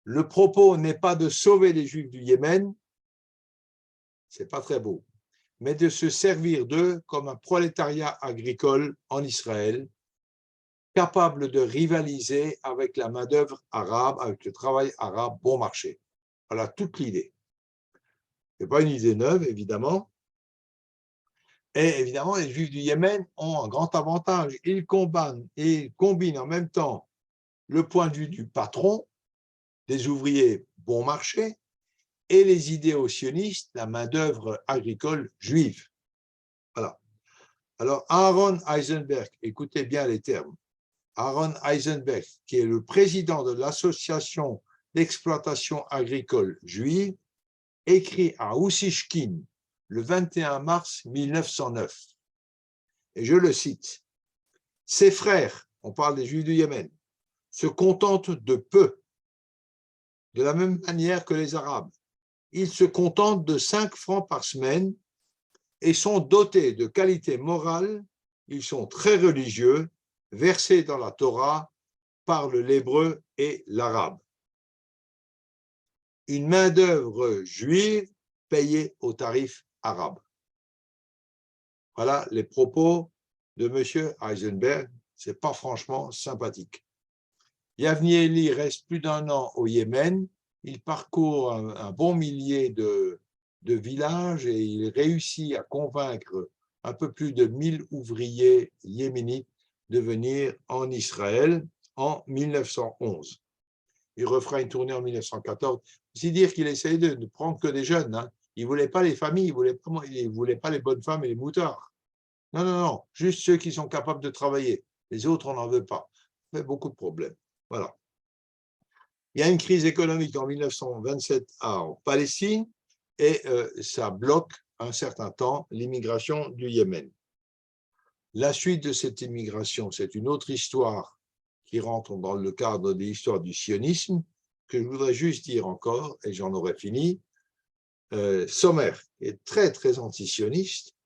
Le propos n'est pas de sauver les Juifs du Yémen, c'est pas très beau, mais de se servir d'eux comme un prolétariat agricole en Israël, capable de rivaliser avec la main-d'œuvre arabe, avec le travail arabe bon marché. Voilà toute l'idée. Ce n'est pas une idée neuve, évidemment. Et évidemment, les Juifs du Yémen ont un grand avantage. Ils combinent en même temps le point de vue du patron, des ouvriers bon marché, et les idéaux sionistes, la main-d'œuvre agricole juive. Voilà. Alors, Aaron Eisenberg, écoutez bien les termes. Aaron Eisenberg, qui est le président de l'association d'exploitation agricole juive, écrit à Oussishkin le 21 mars 1909. Et je le cite. « Ses frères, on parle des Juifs du Yémen, se contentent de peu, de la même manière que les Arabes. Ils se contentent de 5 francs par semaine et sont dotés de qualités morales. Ils sont très religieux, versés dans la Torah, parlent l'hébreu et l'arabe. Une main-d'œuvre juive payée au tarif arabe. » Voilà les propos de M. Eisenberg. Ce n'est pas franchement sympathique. Yavni Eli reste plus d'1 an au Yémen. Il parcourt un bon millier de villages et il réussit à convaincre un peu plus de 1000 ouvriers yéménites de venir en Israël en 1911. Il refera une tournée en 1914. C'est dire qu'il essayait de prendre que des jeunes. Hein. Il ne voulait pas les familles, il ne voulait pas les bonnes femmes et les moutards. Non, non, non, juste ceux qui sont capables de travailler. Les autres, on n'en veut pas. Ça fait beaucoup de problèmes. Voilà. Il y a une crise économique en 1927 en Palestine et ça bloque un certain temps l'immigration du Yémen. La suite de cette immigration, c'est une autre histoire qui rentre dans le cadre de l'histoire du sionisme, que je voudrais juste dire encore, et j'en aurai fini. Sommer est très, très anti-sioniste,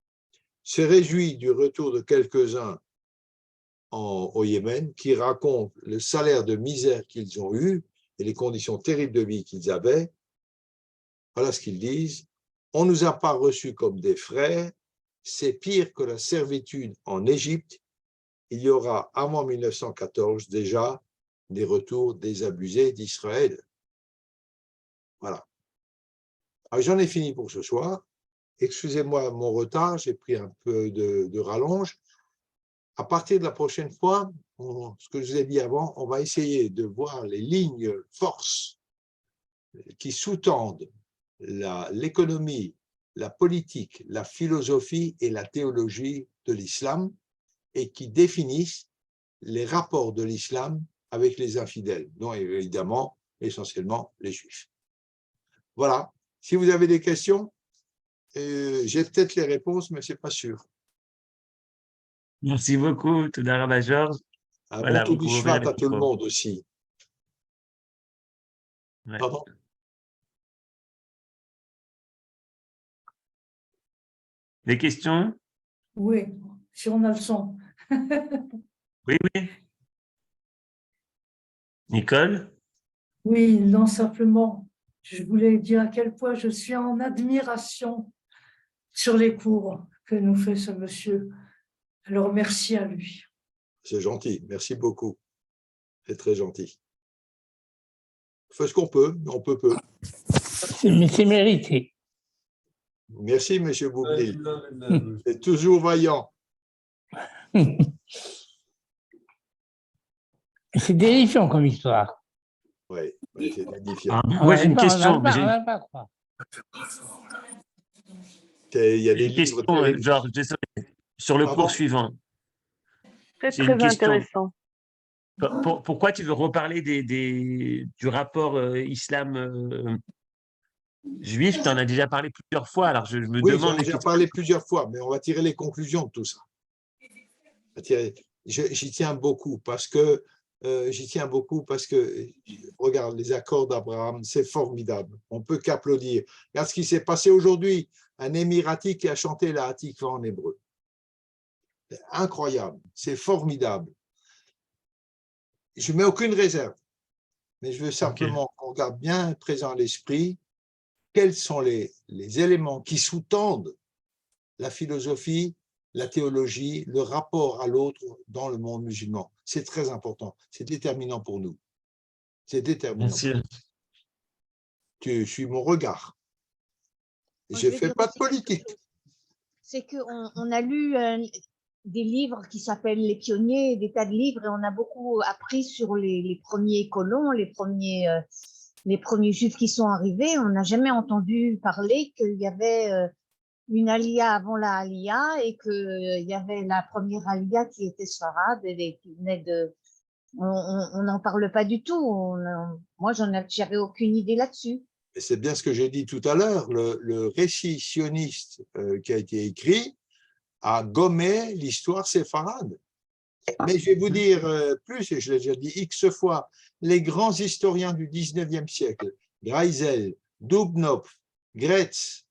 se réjouit du retour de quelques-uns au Yémen qui racontent le salaire de misère qu'ils ont eu et les conditions terribles de vie qu'ils avaient. Voilà ce qu'ils disent. On ne nous a pas reçus comme des frères, c'est pire que la servitude en Égypte. Il y aura avant 1914 déjà des retours désabusés d'Israël. Voilà. J'en ai fini pour ce soir. Excusez-moi mon retard, j'ai pris un peu de rallonge. À partir de la prochaine fois, ce que je vous ai dit avant, on va essayer de voir les lignes forces qui sous-tendent l'économie, la politique, la philosophie et la théologie de l'islam et qui définissent les rapports de l'islam avec les infidèles, dont évidemment, essentiellement, les juifs. Voilà. Si vous avez des questions, j'ai peut-être les réponses, mais ce n'est pas sûr. Merci beaucoup, Toda Rabba Georges. Un Voilà, bon vous pouvez ouvrir Toubishvat le à tout le micro. monde aussi. Ouais. Pardon? Des questions? Oui, si on a le son. Oui, oui. Nicole? Oui, non, simplement, je voulais dire à quel point je suis en admiration sur les cours que nous fait ce monsieur. Alors, merci à lui. C'est gentil, merci beaucoup. C'est très gentil. On fait ce qu'on peut, mais on peut peu. Mais c'est mérité. Merci, M. Boublil. C'est toujours vaillant. C'est terrifiant comme histoire. Oui, c'est édifiant. Moi, j'ai une question. On n'a pas à croire. Il y a des Une livres question, terribles. Georges, désolé. Sur le Pardon? cours suivant. Très, J'ai une très question. intéressant. Pourquoi tu veux reparler du rapport islam juif? Tu en as déjà parlé plusieurs fois, alors je me Oui, demande… j'en ai déjà parlé plusieurs fois, mais on va tirer les conclusions de tout ça. J'y tiens beaucoup parce que j'y tiens beaucoup parce que, regarde, les accords d'Abraham, c'est formidable. On ne peut qu'applaudir. Regarde ce qui s'est passé aujourd'hui. Un Émirati qui a chanté la Hatikva en hébreu. C'est incroyable, c'est formidable. Je ne mets aucune réserve, mais je veux simplement qu'on garde bien présent à l'esprit quels sont les éléments qui sous-tendent la philosophie, la théologie, le rapport à l'autre dans le monde musulman. C'est très important, c'est déterminant pour nous. C'est déterminant. Merci. Tu suis mon regard. Moi, Je ne vais fais dire pas de aussi quelque politique. chose. C'est qu'on a lu des livres qui s'appellent Les Pionniers, des tas de livres, et on a beaucoup appris sur les premiers colons, les premiers juifs qui sont arrivés. On n'a jamais entendu parler qu'il y avait une alia avant la alia et qu'il y avait la première alia qui était sfarade et qui venait de… On n'en parle pas du tout. Moi, j'avais aucune idée là-dessus. Et c'est bien ce que j'ai dit tout à l'heure, le récit sioniste qui a été écrit a gommé l'histoire séfarade. Mais je vais vous dire plus, et je l'ai déjà dit X fois, les grands historiens du 19e siècle, Greisel, Dubnov, Gretz,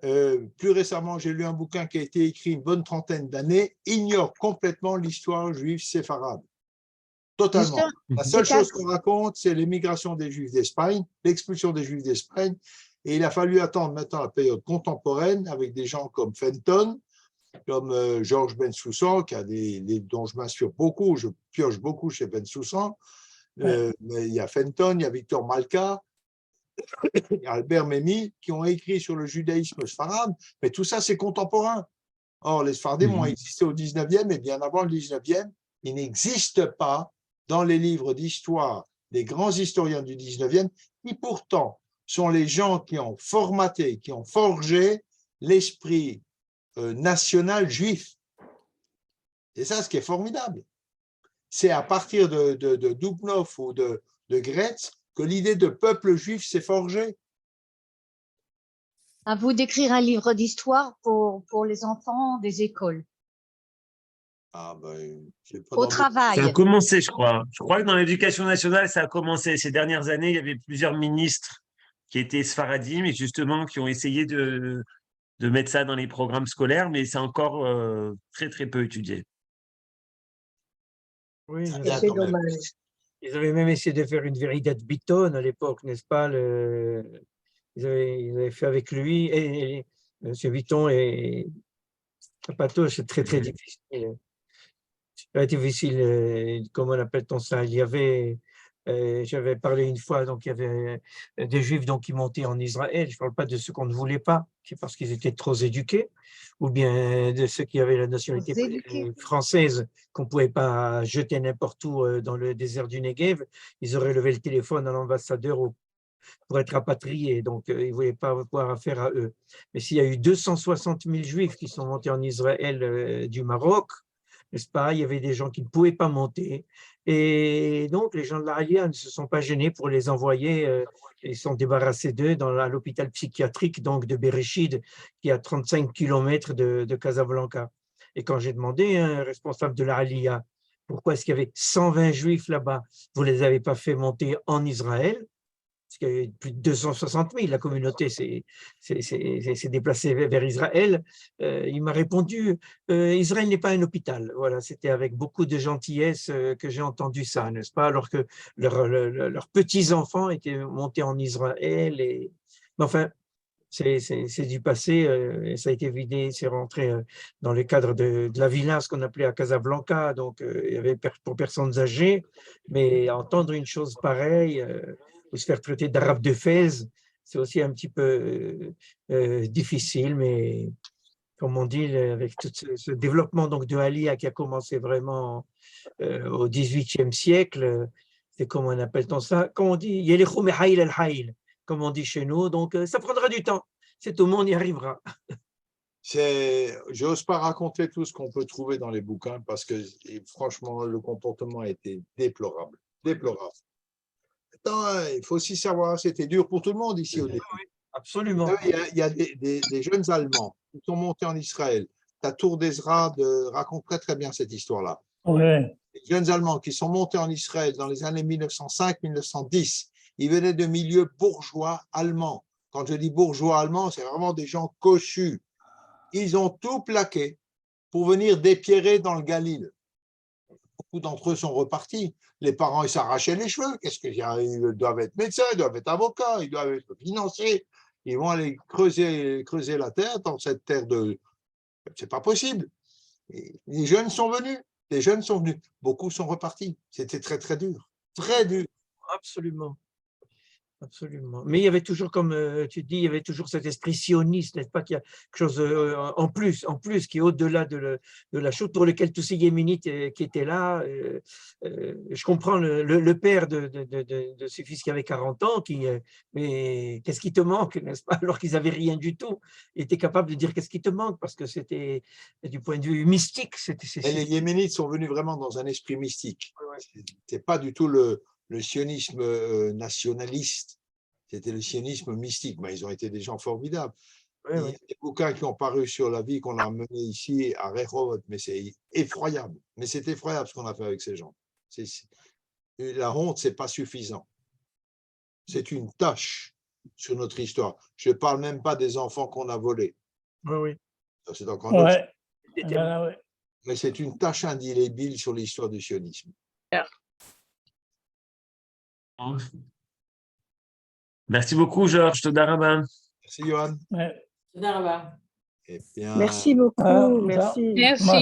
plus récemment, j'ai lu un bouquin qui a été écrit une bonne trentaine d'années, ignorent complètement l'histoire juive séfarade. Totalement. La seule chose qu'on raconte, c'est l'émigration des Juifs d'Espagne, l'expulsion des Juifs d'Espagne, et il a fallu attendre maintenant la période contemporaine avec des gens comme Fenton, comme Georges Bensoussan, qui a dont je m'inspire beaucoup, je pioche beaucoup chez Bensoussan, mais il y a Fenton, il y a Victor Malka, il y a Albert Memmi, qui ont écrit sur le judaïsme sfarade, mais tout ça, c'est contemporain. Or, les Sfaradim ont existé au 19e, et bien avant le 19e, il n'existe pas dans les livres d'histoire des grands historiens du 19e, qui pourtant sont les gens qui ont formaté, qui ont forgé l'esprit national juif. C'est ça ce qui est formidable. C'est à partir de Dubnov ou de Gretz que l'idée de peuple juif s'est forgée. À vous d'écrire un livre d'histoire pour les enfants des écoles. Ah ben, Au travail. Ça a commencé, je crois. Je crois que dans l'éducation nationale, ça a commencé. Ces dernières années, il y avait plusieurs ministres qui étaient sfaradim et justement qui ont essayé de mettre ça dans les programmes scolaires, mais c'est encore très, très peu étudié. Oui, C'est dommage. Ils avaient même essayé de faire une Veridat Bitton à l'époque, n'est-ce pas? Ils avaient fait avec lui et M. Bitton et Zapato, c'est très, très difficile. C'est très difficile, comment on appelle-t-on ça? Il y avait, j'avais parlé une fois, donc il y avait des Juifs donc, qui montaient en Israël. Je ne parle pas de ceux qu'on ne voulait pas, parce qu'ils étaient trop éduqués, ou bien de ceux qui avaient la nationalité française, qu'on ne pouvait pas jeter n'importe où dans le désert du Negev. Ils auraient levé le téléphone à l'ambassadeur pour être rapatriés, donc ils ne voulaient pas avoir affaire à eux. Mais s'il y a eu 260 000 Juifs qui sont montés en Israël du Maroc, n'est-ce pas? Il y avait des gens qui ne pouvaient pas monter. Et donc, les gens de l'Alia ne se sont pas gênés pour les envoyer. Ils sont débarrassés d'eux à l'hôpital psychiatrique donc de Bereshid, qui est à 35 km de Casablanca. Et quand j'ai demandé à un responsable de l'Alia, pourquoi est-ce qu'il y avait 120 Juifs là-bas, vous ne les avez pas fait monter en Israël? Parce qu'il y a plus de 260 000, la communauté s'est déplacée vers Israël. Il m'a répondu, Israël n'est pas un hôpital. Voilà, c'était avec beaucoup de gentillesse que j'ai entendu ça, n'est-ce pas? Alors que leurs petits-enfants étaient montés en Israël. Mais enfin, c'est du passé, et ça a été vidé, c'est rentré dans le cadre de la villa, ce qu'on appelait à Casablanca, donc il y avait pour personnes âgées, mais entendre une chose pareille, ou se faire traiter d'arabe de Fès, c'est aussi un petit peu difficile, mais comme on dit, avec tout ce développement donc, de Alia qui a commencé vraiment au XVIIIe siècle, c'est comment on appelle ça? Comme on dit, Yelichou Mehaïl el-Haïl, comme on dit chez nous, donc ça prendra du temps, c'est tout le monde y arrivera. J'ose pas raconter tout ce qu'on peut trouver dans les bouquins parce que franchement, le comportement a été déplorable, déplorable. Attends, il faut aussi savoir, c'était dur pour tout le monde ici au début. Oui, absolument. Il y a des jeunes Allemands qui sont montés en Israël. La tour d'Ezra raconte très très bien cette histoire-là. Ouais. les jeunes Allemands qui sont montés en Israël dans les années 1905-1910, ils venaient de milieux bourgeois allemands. Quand je dis bourgeois allemands, c'est vraiment des gens cossus. Ils ont tout plaqué pour venir dépierrer dans le Galil. Beaucoup d'entre eux sont repartis. Les parents, ils s'arrachaient les cheveux. Qu'est-ce qu'ils doivent être médecins, ils doivent être avocats, ils doivent être financiers. Ils vont aller creuser la terre dans cette terre de... C'est pas possible. Et les jeunes sont venus. Les jeunes sont venus. Beaucoup sont repartis. C'était très, très dur. Très dur. Absolument. Absolument. Mais il y avait toujours, comme tu dis, il y avait toujours cet esprit sioniste, n'est-ce pas, qu'il y a quelque chose en plus, qui est au-delà de la chose pour laquelle tous ces Yéménites qui étaient là. Je comprends le père de ce fils qui avait 40 ans, mais qu'est-ce qui te manque, n'est-ce pas, alors qu'ils n'avaient rien du tout. Il était capable de dire qu'est-ce qui te manque, parce que c'était, du point de vue mystique, Et les Yéménites sont venus vraiment dans un esprit mystique. C'était pas du tout le sionisme nationaliste, c'était le sionisme mystique. Mais ils ont été des gens formidables. Il y a des bouquins qui ont paru sur la vie qu'on a menée ici à Rehovot, mais c'est effroyable. Mais c'est effroyable ce qu'on a fait avec ces gens. La honte, c'est pas suffisant. C'est une tâche sur notre histoire. Je ne parle même pas des enfants qu'on a volés. Oui. Ça, c'est encore autre chose. Ouais. Mais c'est une tâche indélébile sur l'histoire du sionisme. Merci beaucoup, Georges. Toda rabba. Merci, Johan. Ouais. Eh bien, Merci beaucoup. Ah, Merci. Moi,